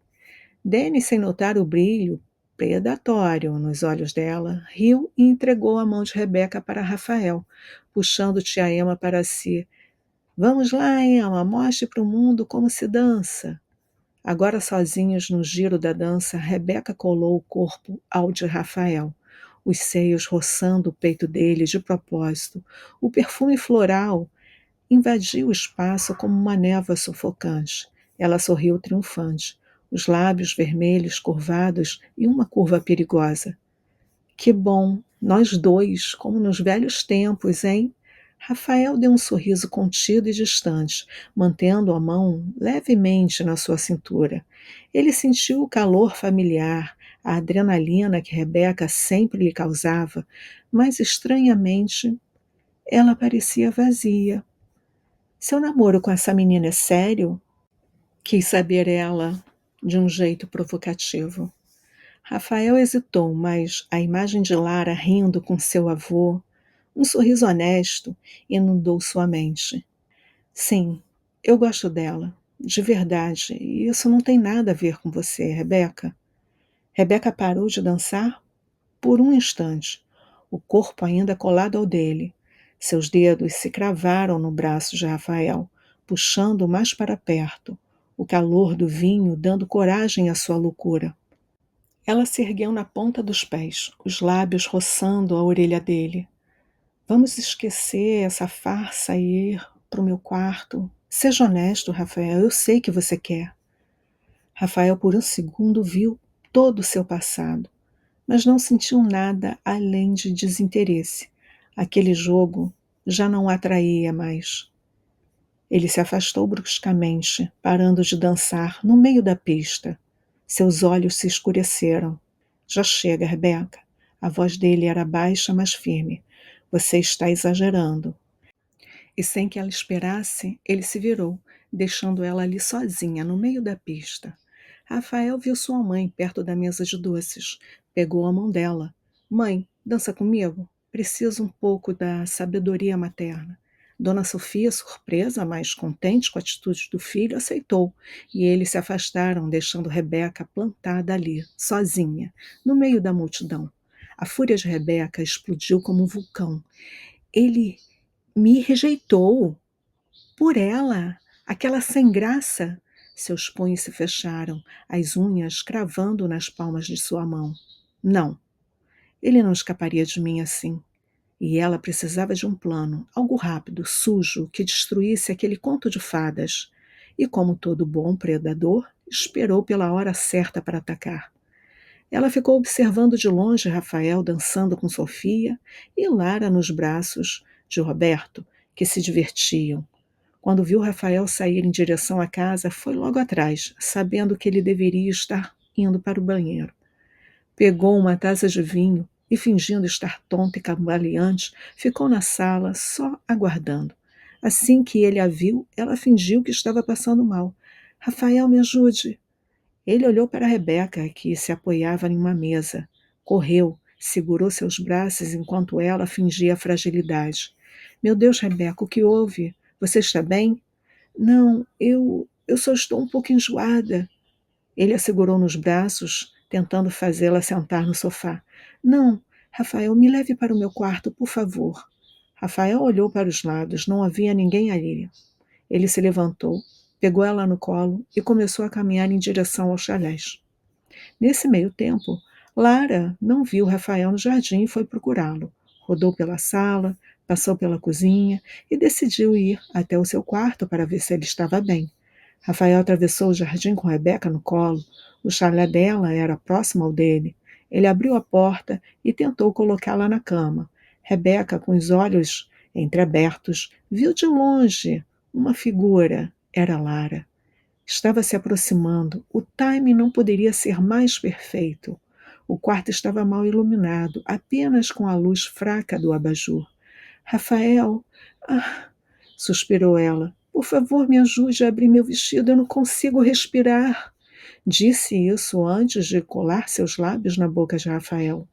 Denis, sem notar o brilho predatório nos olhos dela, riu e entregou a mão de Rebeca para Rafael, puxando tia Emma para si. Vamos lá, Emma, mostre para o mundo como se dança. Agora sozinhos no giro da dança, Rebeca colou o corpo ao de Rafael, os seios roçando o peito dele de propósito. O perfume floral invadiu o espaço como uma névoa sufocante. Ela sorriu triunfante, os lábios vermelhos curvados e uma curva perigosa. Que bom, nós dois, como nos velhos tempos, hein? Rafael deu um sorriso contido e distante, mantendo a mão levemente na sua cintura. Ele sentiu o calor familiar, a adrenalina que Rebeca sempre lhe causava, mas estranhamente ela parecia vazia. Seu namoro com essa menina é sério? Quis saber ela, de um jeito provocativo. Rafael hesitou, mas a imagem de Lara rindo com seu avô, um sorriso honesto, inundou sua mente. Sim, eu gosto dela, de verdade, e isso não tem nada a ver com você, Rebeca. Rebeca parou de dançar por um instante, o corpo ainda colado ao dele. Seus dedos se cravaram no braço de Rafael, puxando-o mais para perto, o calor do vinho dando coragem à sua loucura. Ela se ergueu na ponta dos pés, os lábios roçando a orelha dele. Vamos esquecer essa farsa e ir para o meu quarto. Seja honesto, Rafael, eu sei que você quer. Rafael, por um segundo, viu todo o seu passado, mas não sentiu nada além de desinteresse. Aquele jogo já não o atraía mais. Ele se afastou bruscamente, parando de dançar no meio da pista. Seus olhos se escureceram. Já chega, Rebeca. A voz dele era baixa, mas firme. Você está exagerando. E sem que ela esperasse, ele se virou, deixando ela ali sozinha, no meio da pista. Rafael viu sua mãe perto da mesa de doces. Pegou a mão dela. Mãe, dança comigo? Preciso um pouco da sabedoria materna. Dona Sofia, surpresa, mas contente com a atitude do filho, aceitou, e eles se afastaram, deixando Rebeca plantada ali, sozinha, no meio da multidão. A fúria de Rebeca explodiu como um vulcão. Ele me rejeitou. Por ela, aquela sem graça. Seus punhos se fecharam, as unhas cravando nas palmas de sua mão. Não, ele não escaparia de mim assim. E ela precisava de um plano, algo rápido, sujo, que destruísse aquele conto de fadas. E como todo bom predador, esperou pela hora certa para atacar. Ela ficou observando de longe Rafael dançando com Sofia e Lara nos braços de Roberto, que se divertiam. Quando viu Rafael sair em direção à casa, foi logo atrás, sabendo que ele deveria estar indo para o banheiro. Pegou uma taça de vinho e, fingindo estar tonto e cambaleante, ficou na sala só aguardando. Assim que ele a viu, ela fingiu que estava passando mal. Rafael, me ajude! Ele olhou para Rebeca, que se apoiava em uma mesa. Correu, segurou seus braços enquanto ela fingia fragilidade. Meu Deus, Rebeca, o que houve? Você está bem? Não, eu só estou um pouco enjoada. Ele a segurou nos braços, tentando fazê-la sentar no sofá. Não, Rafael, me leve para o meu quarto, por favor. Rafael olhou para os lados, não havia ninguém ali. Ele se levantou, pegou ela no colo e começou a caminhar em direção aos chalés. Nesse meio tempo, Lara não viu Rafael no jardim e foi procurá-lo. Rodou pela sala, passou pela cozinha e decidiu ir até o seu quarto para ver se ele estava bem. Rafael atravessou o jardim com Rebeca no colo. O chalé dela era próximo ao dele. Ele abriu a porta e tentou colocá-la na cama. Rebeca, com os olhos entreabertos, viu de longe uma figura. Era Lara. Estava se aproximando. O timing não poderia ser mais perfeito. O quarto estava mal iluminado, apenas com a luz fraca do abajur. Rafael, ah, suspirou ela. Por favor, me ajude a abrir meu vestido, eu não consigo respirar. Disse isso antes de colar seus lábios na boca de Rafael.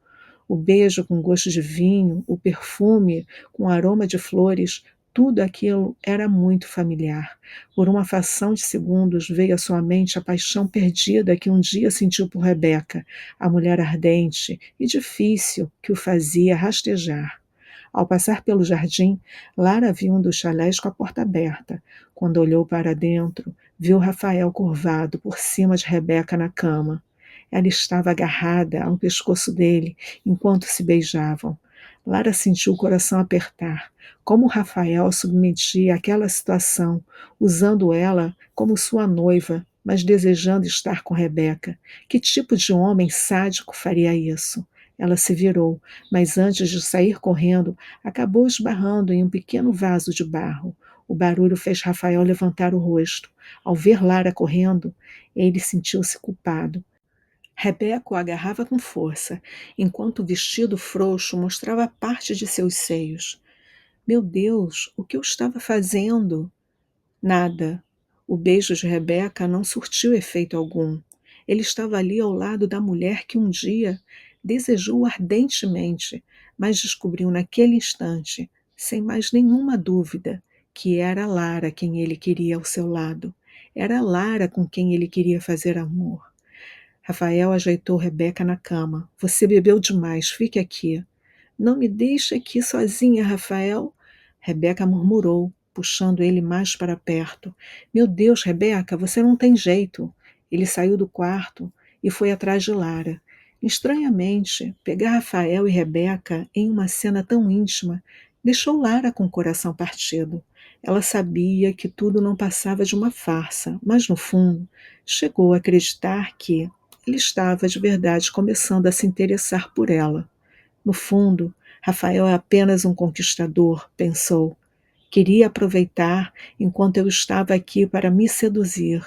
O beijo com gosto de vinho, o perfume com aroma de flores, tudo aquilo era muito familiar. Por uma fração de segundos veio à sua mente a paixão perdida que um dia sentiu por Rebeca, a mulher ardente e difícil que o fazia rastejar. Ao passar pelo jardim, Lara viu um dos chalés com a porta aberta. Quando olhou para dentro, viu Rafael curvado por cima de Rebeca na cama. Ela estava agarrada ao pescoço dele enquanto se beijavam. Lara sentiu o coração apertar. Como Rafael a submetia àquela situação, usando ela como sua noiva, mas desejando estar com Rebeca. Que tipo de homem sádico faria isso? Ela se virou, mas antes de sair correndo, acabou esbarrando em um pequeno vaso de barro. O barulho fez Rafael levantar o rosto. Ao ver Lara correndo, ele sentiu-se culpado. Rebeca o agarrava com força, enquanto o vestido frouxo mostrava parte de seus seios. Meu Deus, o que eu estava fazendo? Nada. O beijo de Rebeca não surtiu efeito algum. Ele estava ali ao lado da mulher que um dia desejou ardentemente, mas descobriu naquele instante, sem mais nenhuma dúvida, que era Lara quem ele queria ao seu lado. Era Lara com quem ele queria fazer amor. Rafael ajeitou Rebeca na cama. Você bebeu demais, fique aqui. Não me deixe aqui sozinha, Rafael. Rebeca murmurou, puxando ele mais para perto. Meu Deus, Rebeca, você não tem jeito. Ele saiu do quarto e foi atrás de Lara. Estranhamente, pegar Rafael e Rebeca em uma cena tão íntima deixou Lara com o coração partido. Ela sabia que tudo não passava de uma farsa, mas no fundo chegou a acreditar que ele estava de verdade começando a se interessar por ela. No fundo, Rafael é apenas um conquistador, pensou. Queria aproveitar enquanto eu estava aqui para me seduzir.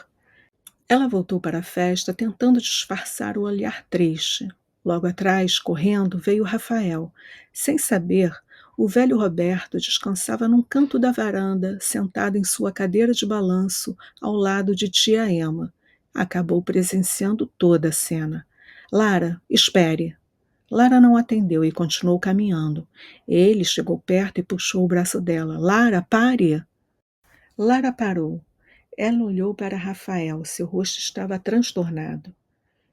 Ela voltou para a festa tentando disfarçar o olhar triste. Logo atrás, correndo, veio Rafael. Sem saber, o velho Roberto descansava num canto da varanda, sentado em sua cadeira de balanço, ao lado de tia Ema. Acabou presenciando toda a cena. Lara, espere. Lara não atendeu e continuou caminhando. Ele chegou perto e puxou o braço dela. Lara, pare! Lara parou. Ela olhou para Rafael. Seu rosto estava transtornado.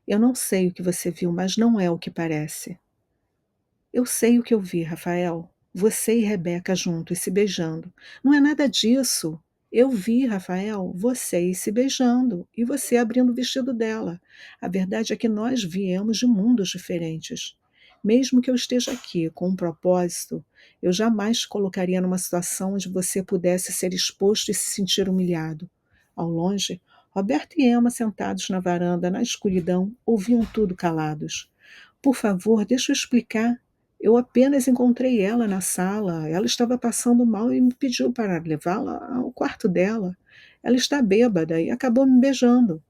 Eu não sei o que você viu, mas não é o que parece. Eu sei o que eu vi, Rafael. Você e Rebeca juntos, se beijando. Não é nada disso. Eu vi, Rafael, vocês se beijando e você abrindo o vestido dela. A verdade é que nós viemos de mundos diferentes. Mesmo que eu esteja aqui com um propósito, eu jamais te colocaria numa situação onde você pudesse ser exposto e se sentir humilhado. Ao longe, Roberto e Emma, sentados na varanda, na escuridão, ouviam tudo calados. Por favor, deixa eu explicar. Eu apenas encontrei ela na sala. Ela estava passando mal e me pediu para levá-la ao quarto dela. Ela está bêbada e acabou me beijando.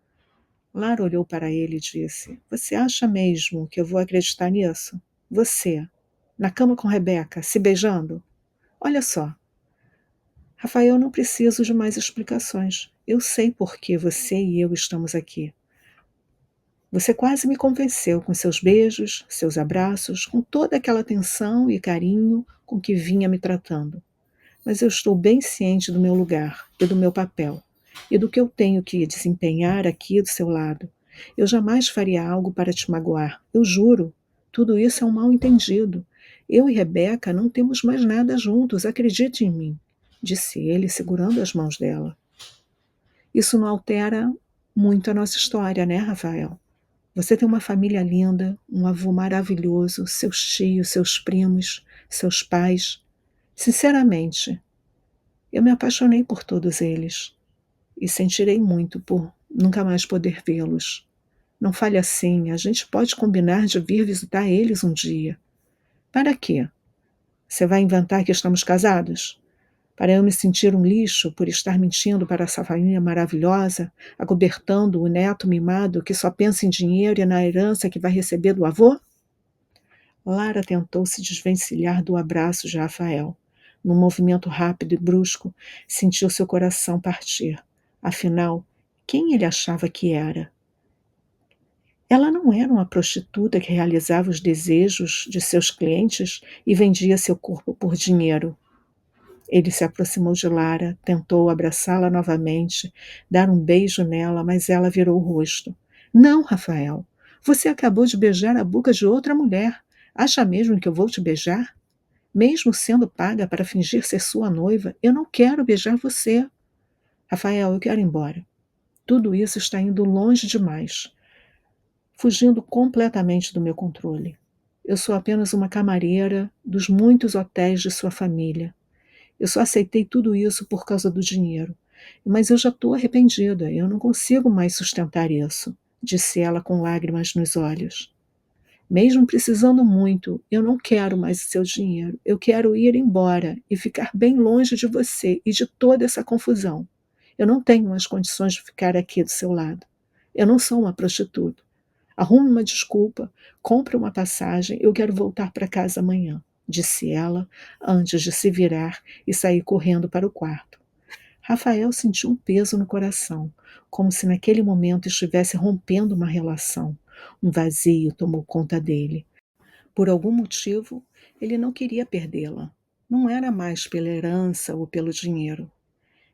Lara olhou para ele e disse: Você acha mesmo que eu vou acreditar nisso? Você, na cama com Rebeca, se beijando? Olha só, Rafael, não preciso de mais explicações. Eu sei por que você e eu estamos aqui. Você quase me convenceu com seus beijos, seus abraços, com toda aquela atenção e carinho com que vinha me tratando. Mas eu estou bem ciente do meu lugar e do meu papel, e do que eu tenho que desempenhar aqui do seu lado. Eu jamais faria algo para te magoar, eu juro. Tudo isso é um mal-entendido. Eu e Rebeca não temos mais nada juntos, acredite em mim, disse ele, segurando as mãos dela. Isso não altera muito a nossa história, né, Rafael? Você tem uma família linda, um avô maravilhoso, seus tios, seus primos, seus pais. Sinceramente, eu me apaixonei por todos eles e sentirei muito por nunca mais poder vê-los. Não fale assim, a gente pode combinar de vir visitar eles um dia. Para quê? Você vai inventar que estamos casados? Para eu me sentir um lixo por estar mentindo para essa família maravilhosa, acobertando o neto mimado que só pensa em dinheiro e na herança que vai receber do avô? Lara tentou se desvencilhar do abraço de Rafael. Num movimento rápido e brusco, sentiu seu coração partir. Afinal, quem ele achava que era? Ela não era uma prostituta que realizava os desejos de seus clientes e vendia seu corpo por dinheiro. Ele se aproximou de Lara, tentou abraçá-la novamente, dar um beijo nela, mas ela virou o rosto. Não, Rafael, você acabou de beijar a boca de outra mulher. Acha mesmo que eu vou te beijar? Mesmo sendo paga para fingir ser sua noiva, eu não quero beijar você. Rafael, eu quero ir embora. Tudo isso está indo longe demais, fugindo completamente do meu controle. Eu sou apenas uma camareira dos muitos hotéis de sua família. Eu só aceitei tudo isso por causa do dinheiro. Mas eu já estou arrependida, eu não consigo mais sustentar isso, disse ela com lágrimas nos olhos. Mesmo precisando muito, eu não quero mais o seu dinheiro. Eu quero ir embora e ficar bem longe de você e de toda essa confusão. Eu não tenho mais condições de ficar aqui do seu lado. Eu não sou uma prostituta. Arrume uma desculpa, compre uma passagem, eu quero voltar para casa amanhã, disse ela, antes de se virar e sair correndo para o quarto. Rafael sentiu um peso no coração, como se naquele momento estivesse rompendo uma relação. Um vazio tomou conta dele. Por algum motivo, ele não queria perdê-la. Não era mais pela herança ou pelo dinheiro.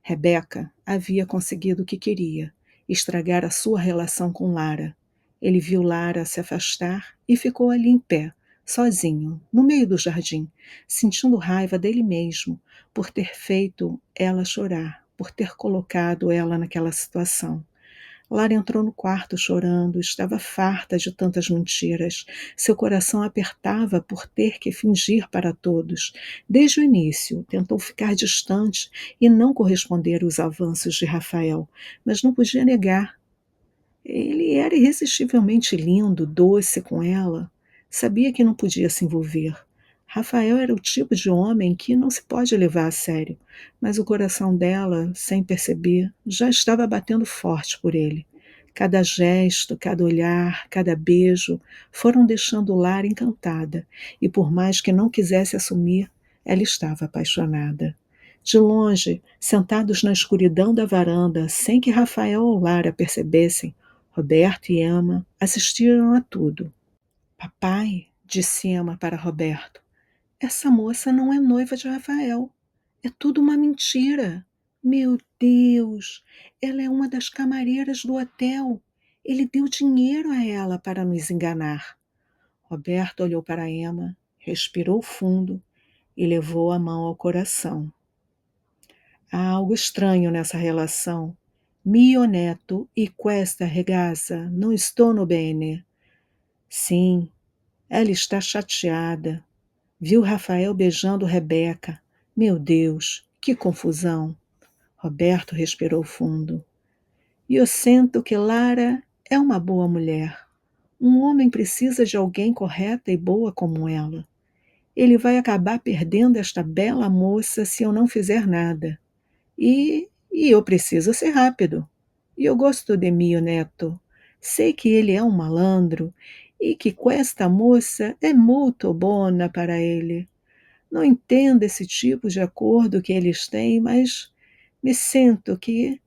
Rebeca havia conseguido o que queria, estragar a sua relação com Lara. Ele viu Lara se afastar e ficou ali em pé, sozinho, no meio do jardim, sentindo raiva dele mesmo por ter feito ela chorar, por ter colocado ela naquela situação. Lara entrou no quarto chorando, estava farta de tantas mentiras. Seu coração apertava por ter que fingir para todos. Desde o início, tentou ficar distante e não corresponder aos avanços de Rafael, mas não podia negar. Ele era irresistivelmente lindo, doce com ela. Sabia que não podia se envolver. Rafael era o tipo de homem que não se pode levar a sério, mas o coração dela, sem perceber, já estava batendo forte por ele. Cada gesto, cada olhar, cada beijo foram deixando Lara encantada, e por mais que não quisesse assumir, ela estava apaixonada. De longe, sentados na escuridão da varanda, sem que Rafael ou Lara percebessem, Roberto e Emma assistiram a tudo. Papai, disse Emma para Roberto, essa moça não é noiva de Rafael. É tudo uma mentira. Meu Deus, ela é uma das camareiras do hotel. Ele deu dinheiro a ela para nos enganar. Roberto olhou para Emma, respirou fundo e levou a mão ao coração. Há algo estranho nessa relação. Mio neto e questa ragazza non stanno bene. Sim, ela está chateada. Viu Rafael beijando Rebeca. Meu Deus, que confusão! Roberto respirou fundo. E eu sinto que Lara é uma boa mulher. Um homem precisa de alguém correta e boa como ela. Ele vai acabar perdendo esta bela moça se eu não fizer nada. E eu preciso ser rápido. E eu gosto de mio neto. Sei que ele é um malandro e que questa moça é muito bona para ele. Não entendo esse tipo de acordo que eles têm, mas me sinto que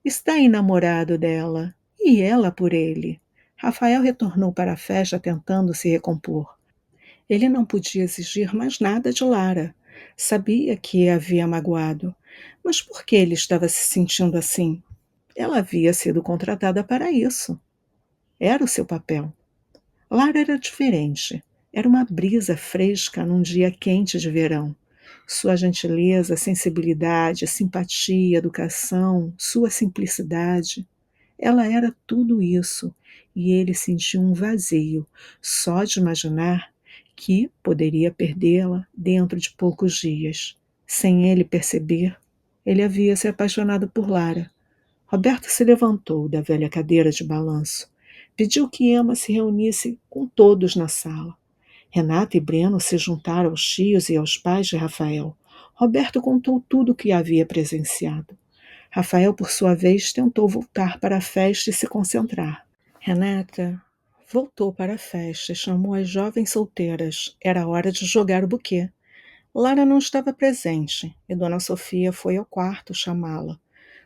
está enamorado dela e ela por ele. Rafael retornou para a festa tentando se recompor. Ele não podia exigir mais nada de Lara. Sabia que a havia magoado. Mas por que ele estava se sentindo assim? Ela havia sido contratada para isso. Era o seu papel. Lara era diferente. Era uma brisa fresca num dia quente de verão. Sua gentileza, sensibilidade, simpatia, educação, sua simplicidade. Ela era tudo isso, e ele sentiu um vazio, só de imaginar que poderia perdê-la dentro de poucos dias. Sem ele perceber, ele havia se apaixonado por Lara. Roberto se levantou da velha cadeira de balanço. Pediu que Emma se reunisse com todos na sala. Renata e Breno se juntaram aos tios e aos pais de Rafael. Roberto contou tudo o que havia presenciado. Rafael, por sua vez, tentou voltar para a festa e se concentrar. Renata voltou para a festa e chamou as jovens solteiras. Era hora de jogar o buquê. Lara não estava presente e Dona Sofia foi ao quarto chamá-la.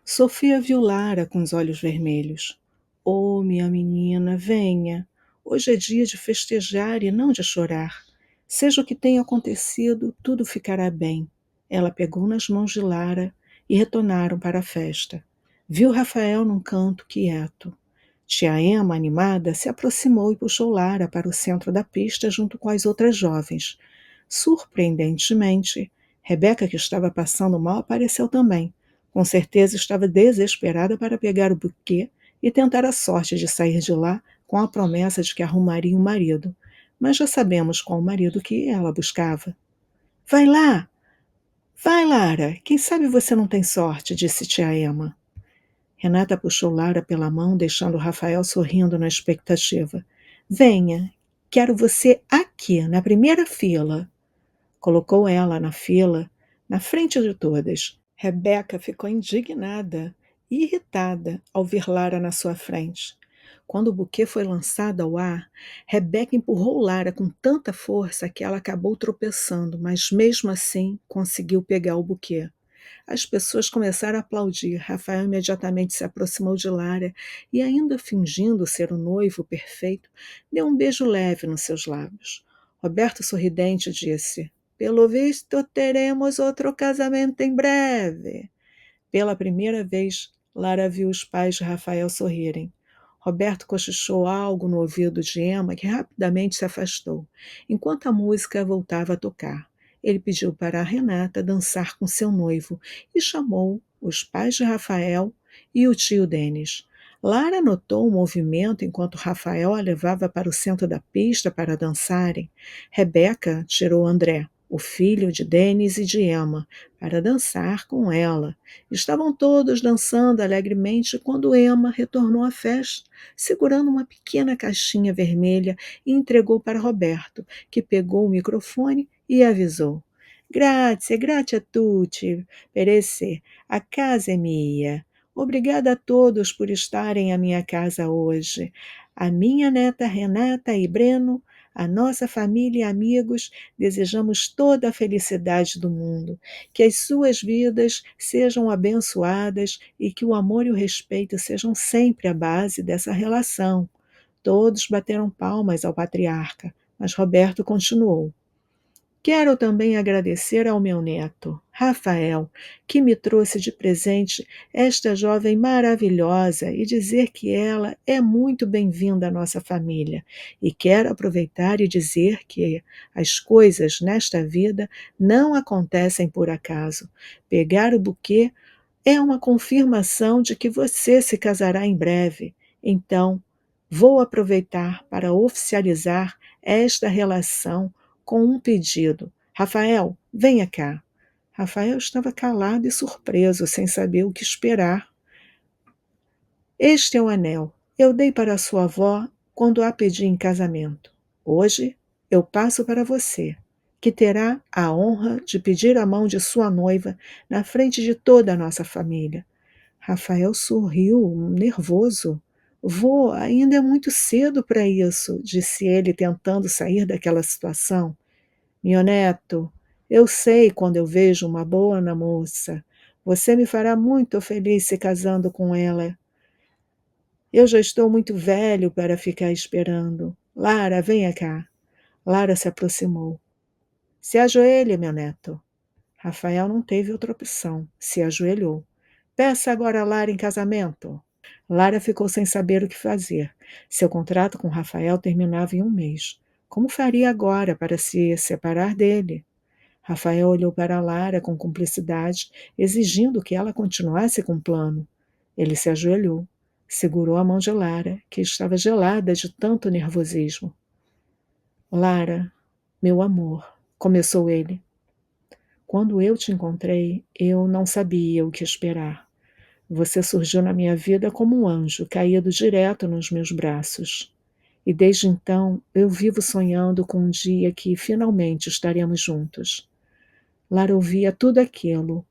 Sofia viu Lara com os olhos vermelhos. Oh, minha menina, venha. Hoje é dia de festejar e não de chorar. Seja o que tenha acontecido, tudo ficará bem. Ela pegou nas mãos de Lara e retornaram para a festa. Viu Rafael num canto quieto. Tia Emma, animada, se aproximou e puxou Lara para o centro da pista junto com as outras jovens. Surpreendentemente, Rebeca, que estava passando mal, apareceu também. Com certeza estava desesperada para pegar o buquê e tentar a sorte de sair de lá com a promessa de que arrumaria um marido. Mas já sabemos qual marido que ela buscava. Vai lá! Vai, Lara! Quem sabe você não tem sorte, disse tia Emma. Renata puxou Lara pela mão, deixando Rafael sorrindo na expectativa. Venha, quero você aqui, na primeira fila. Colocou ela na fila, na frente de todas. Rebeca ficou indignada e irritada ao ver Lara na sua frente. Quando o buquê foi lançado ao ar, Rebeca empurrou Lara com tanta força que ela acabou tropeçando, mas mesmo assim conseguiu pegar o buquê. As pessoas começaram a aplaudir. Rafael imediatamente se aproximou de Lara e, ainda fingindo ser o noivo perfeito, deu um beijo leve nos seus lábios. Roberto, sorridente, disse: Pelo visto, teremos outro casamento em breve. Pela primeira vez, Lara viu os pais de Rafael sorrirem. Roberto cochichou algo no ouvido de Emma, que rapidamente se afastou, enquanto a música voltava a tocar. Ele pediu para a Renata dançar com seu noivo e chamou os pais de Rafael e o tio Denis. Lara notou o movimento enquanto Rafael a levava para o centro da pista para dançarem. Rebeca tirou André, o filho de Denis e de Emma, para dançar com ela. Estavam todos dançando alegremente quando Emma retornou à festa, segurando uma pequena caixinha vermelha e entregou para Roberto, que pegou o microfone e avisou. Grazie, grazie a tutti per essere a casa mia. Obrigada a todos por estarem à minha casa hoje. A minha neta Renata e Breno, a nossa família e amigos, desejamos toda a felicidade do mundo. Que as suas vidas sejam abençoadas e que o amor e o respeito sejam sempre a base dessa relação. Todos bateram palmas ao patriarca, mas Roberto continuou. Quero também agradecer ao meu neto, Rafael, que me trouxe de presente esta jovem maravilhosa e dizer que ela é muito bem-vinda à nossa família. E quero aproveitar e dizer que as coisas nesta vida não acontecem por acaso. Pegar o buquê é uma confirmação de que você se casará em breve. Então, vou aproveitar para oficializar esta relação com um pedido. Rafael, venha cá. Rafael estava calado e surpreso, sem saber o que esperar. Este é o anel. Eu dei para sua avó quando a pedi em casamento. Hoje eu passo para você. que terá a honra de pedir a mão de sua noiva na frente de toda a nossa família. Rafael sorriu, nervoso. Vô, ainda é muito cedo para isso, disse ele, tentando sair daquela situação. Meu neto, eu sei quando eu vejo uma boa moça. Você me fará muito feliz se casando com ela. Eu já estou muito velho para ficar esperando. Lara, venha cá. Lara se aproximou. Se ajoelhe, meu neto. Rafael não teve outra opção. Se ajoelhou. Peça agora a Lara em casamento. Lara ficou sem saber o que fazer. Seu contrato com Rafael terminava em um mês. Como faria agora para se separar dele? Rafael olhou para Lara com cumplicidade, exigindo que ela continuasse com o plano. Ele se ajoelhou, segurou a mão de Lara, que estava gelada de tanto nervosismo. Lara, meu amor, começou ele. Quando eu te encontrei, eu não sabia o que esperar. Você surgiu na minha vida como um anjo, caído direto nos meus braços. E desde então eu vivo sonhando com um dia que finalmente estaremos juntos. Lara ouvia tudo aquilo.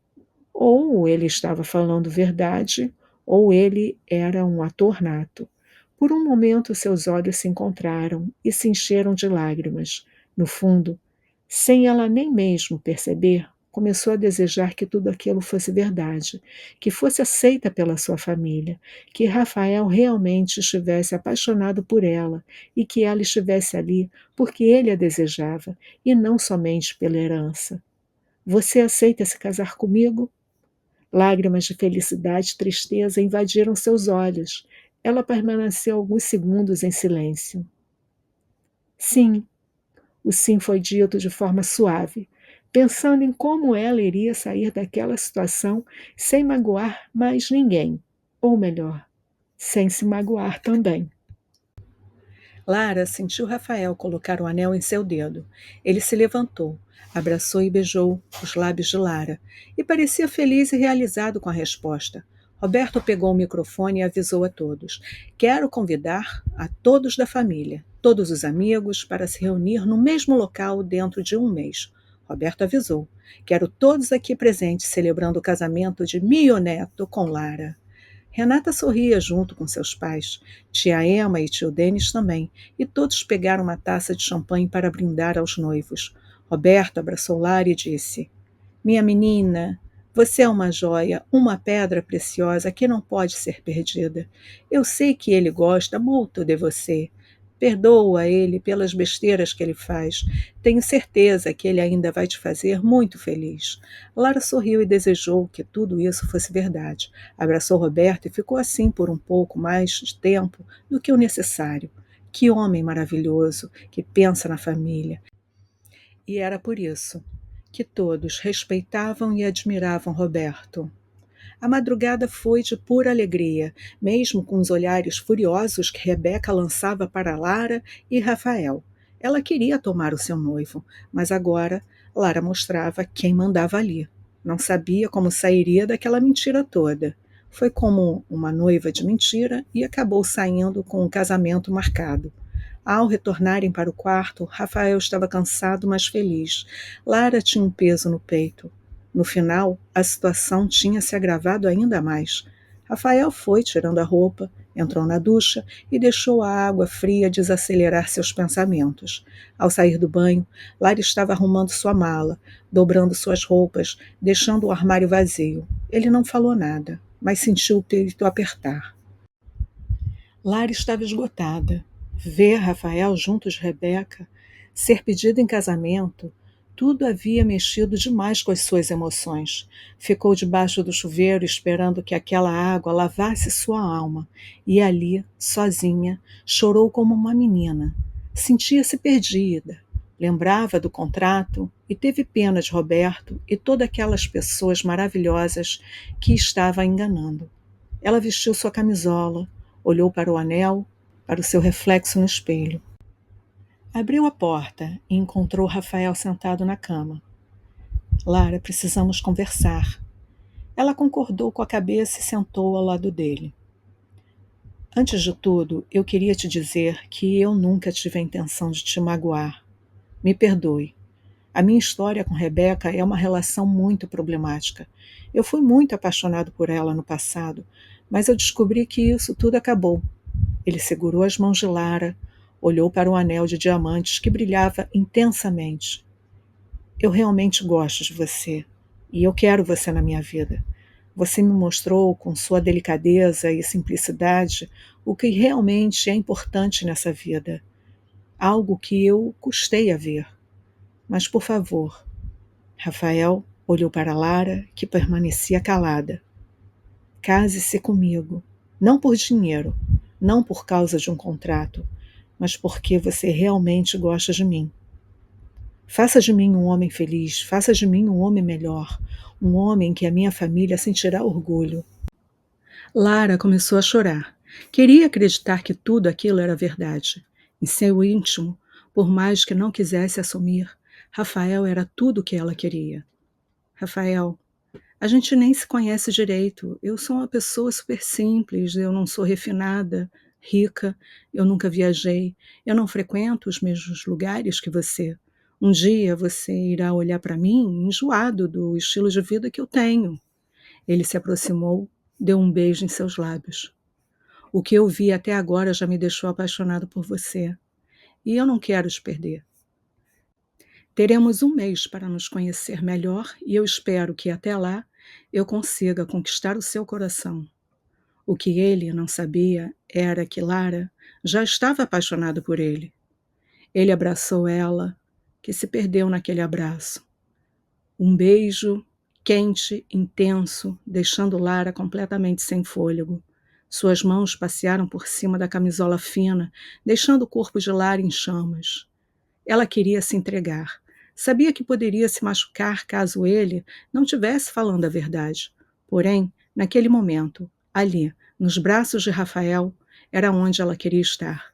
Ou ele estava falando verdade, ou ele era um ator nato. Por um momento seus olhos se encontraram e se encheram de lágrimas. No fundo, sem ela nem mesmo perceber, começou a desejar que tudo aquilo fosse verdade, que fosse aceita pela sua família, que Rafael realmente estivesse apaixonado por ela e que ela estivesse ali porque ele a desejava e não somente pela herança. Você aceita se casar comigo? Lágrimas de felicidade e tristeza invadiram seus olhos. Ela permaneceu alguns segundos em silêncio. Sim, o sim foi dito de forma suave, pensando em como ela iria sair daquela situação sem magoar mais ninguém. Ou melhor, sem se magoar também. Lara sentiu Rafael colocar o anel em seu dedo. Ele se levantou, abraçou e beijou os lábios de Lara, e parecia feliz e realizado com a resposta. Roberto pegou o microfone e avisou a todos: Quero convidar a todos da família, todos os amigos, para se reunir no mesmo local dentro de um mês. Roberto avisou: Quero todos aqui presentes celebrando o casamento de meu neto com Lara. Renata sorria junto com seus pais, tia Emma e tio Denis também, e todos pegaram uma taça de champanhe para brindar aos noivos. Roberto abraçou Lara e disse: Minha menina, você é uma joia, uma pedra preciosa que não pode ser perdida. Eu sei que ele gosta muito de você. Perdoa ele pelas besteiras que ele faz. Tenho certeza que ele ainda vai te fazer muito feliz. Lara sorriu e desejou que tudo isso fosse verdade. Abraçou Roberto e ficou assim por um pouco mais de tempo do que o necessário. Que homem maravilhoso, que pensa na família. E era por isso que todos respeitavam e admiravam Roberto. A madrugada foi de pura alegria, mesmo com os olhares furiosos que Rebeca lançava para Lara e Rafael. Ela queria tomar o seu noivo, mas agora Lara mostrava quem mandava ali. Não sabia como sairia daquela mentira toda. Foi como uma noiva de mentira e acabou saindo com o casamento marcado. Ao retornarem para o quarto, Rafael estava cansado, mas feliz. Lara tinha um peso no peito. No final, a situação tinha se agravado ainda mais. Rafael foi tirando a roupa, entrou na ducha e deixou a água fria desacelerar seus pensamentos. Ao sair do banho, Lara estava arrumando sua mala, dobrando suas roupas, deixando o armário vazio. Ele não falou nada, mas sentiu o peito apertar. Lara estava esgotada. Ver Rafael junto de Rebeca, ser pedido em casamento, tudo havia mexido demais com as suas emoções. Ficou debaixo do chuveiro esperando que aquela água lavasse sua alma, e ali, sozinha, chorou como uma menina. Sentia-se perdida. Lembrava do contrato e teve pena de Roberto e todas aquelas pessoas maravilhosas que estava enganando. Ela vestiu sua camisola, olhou para o anel, para o seu reflexo no espelho. Abriu a porta e encontrou Rafael sentado na cama. Lara, precisamos conversar. Ela concordou com a cabeça e sentou ao lado dele. Antes de tudo, eu queria te dizer que eu nunca tive a intenção de te magoar. Me perdoe. A minha história com Rebeca é uma relação muito problemática. Eu fui muito apaixonado por ela no passado, mas eu descobri que isso tudo acabou. Ele segurou as mãos de Lara, olhou para o anel de diamantes que brilhava intensamente. Eu realmente gosto de você e eu quero você na minha vida. Você me mostrou, com sua delicadeza e simplicidade, o que realmente é importante nessa vida. Algo que eu custei a ver. Mas, por favor, Rafael olhou para Lara, que permanecia calada. Case-se comigo. Não por dinheiro, não por causa de um contrato, mas porque você realmente gosta de mim. Faça de mim um homem feliz, faça de mim um homem melhor, um homem em que a minha família sentirá orgulho. Lara começou a chorar. Queria acreditar que tudo aquilo era verdade. Em seu íntimo, por mais que não quisesse assumir, Rafael era tudo o que ela queria. Rafael, a gente nem se conhece direito. Eu sou uma pessoa super simples, eu não sou refinada, rica, eu nunca viajei, eu não frequento os mesmos lugares que você. Um dia você irá olhar para mim enjoado do estilo de vida que eu tenho. Ele se aproximou, deu um beijo em seus lábios. O que eu vi até agora já me deixou apaixonado por você. E eu não quero te perder. Teremos um mês para nos conhecer melhor e eu espero que até lá eu consiga conquistar o seu coração. O que ele não sabia era que Lara já estava apaixonada por ele. Ele abraçou ela, que se perdeu naquele abraço. Um beijo quente, intenso, deixando Lara completamente sem fôlego. Suas mãos passearam por cima da camisola fina, deixando o corpo de Lara em chamas. Ela queria se entregar. Sabia que poderia se machucar caso ele não tivesse falando a verdade. Porém, naquele momento, ali, nos braços de Rafael, era onde ela queria estar.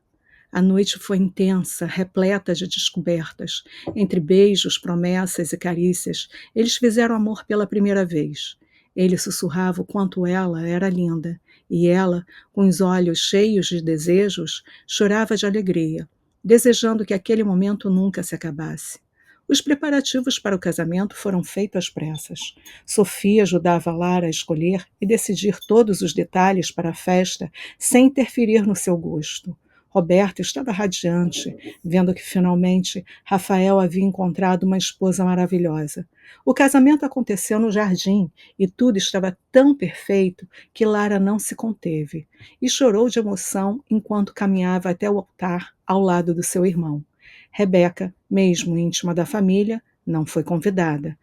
A noite foi intensa, repleta de descobertas. Entre beijos, promessas e carícias, eles fizeram amor pela primeira vez. Ele sussurrava o quanto ela era linda, e ela, com os olhos cheios de desejos, chorava de alegria, desejando que aquele momento nunca se acabasse. Os preparativos para o casamento foram feitos às pressas. Sofia ajudava Lara a escolher e decidir todos os detalhes para a festa sem interferir no seu gosto. Roberto estava radiante, vendo que finalmente Rafael havia encontrado uma esposa maravilhosa. O casamento aconteceu no jardim e tudo estava tão perfeito que Lara não se conteve e chorou de emoção enquanto caminhava até o altar ao lado do seu irmão. Rebeca, mesmo íntima da família, não foi convidada.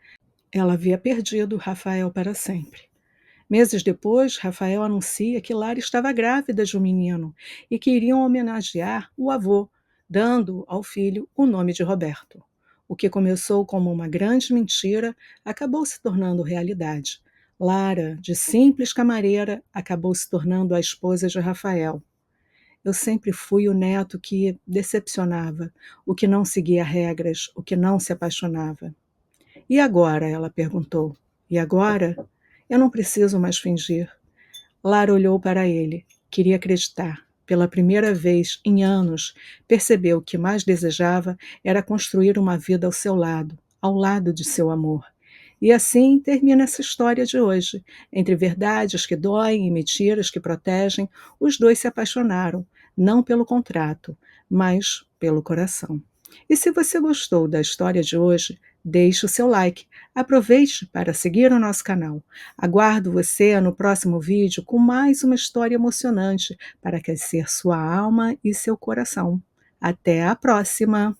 Ela havia perdido Rafael para sempre. Meses depois, Rafael anuncia que Lara estava grávida de um menino e que iriam homenagear o avô, dando ao filho o nome de Roberto. O que começou como uma grande mentira acabou se tornando realidade. Lara, de simples camareira, acabou se tornando a esposa de Rafael. Eu sempre fui o neto que decepcionava, o que não seguia regras, o que não se apaixonava. E agora? Ela perguntou. E agora? Eu não preciso mais fingir. Lara olhou para ele. Queria acreditar. Pela primeira vez em anos, percebeu que o que mais desejava era construir uma vida ao seu lado, ao lado de seu amor. E assim termina essa história de hoje. Entre verdades que doem e mentiras que protegem, os dois se apaixonaram, não pelo contrato, mas pelo coração. E se você gostou da história de hoje, deixe o seu like. Aproveite para seguir o nosso canal. Aguardo você no próximo vídeo com mais uma história emocionante para aquecer sua alma e seu coração. Até a próxima!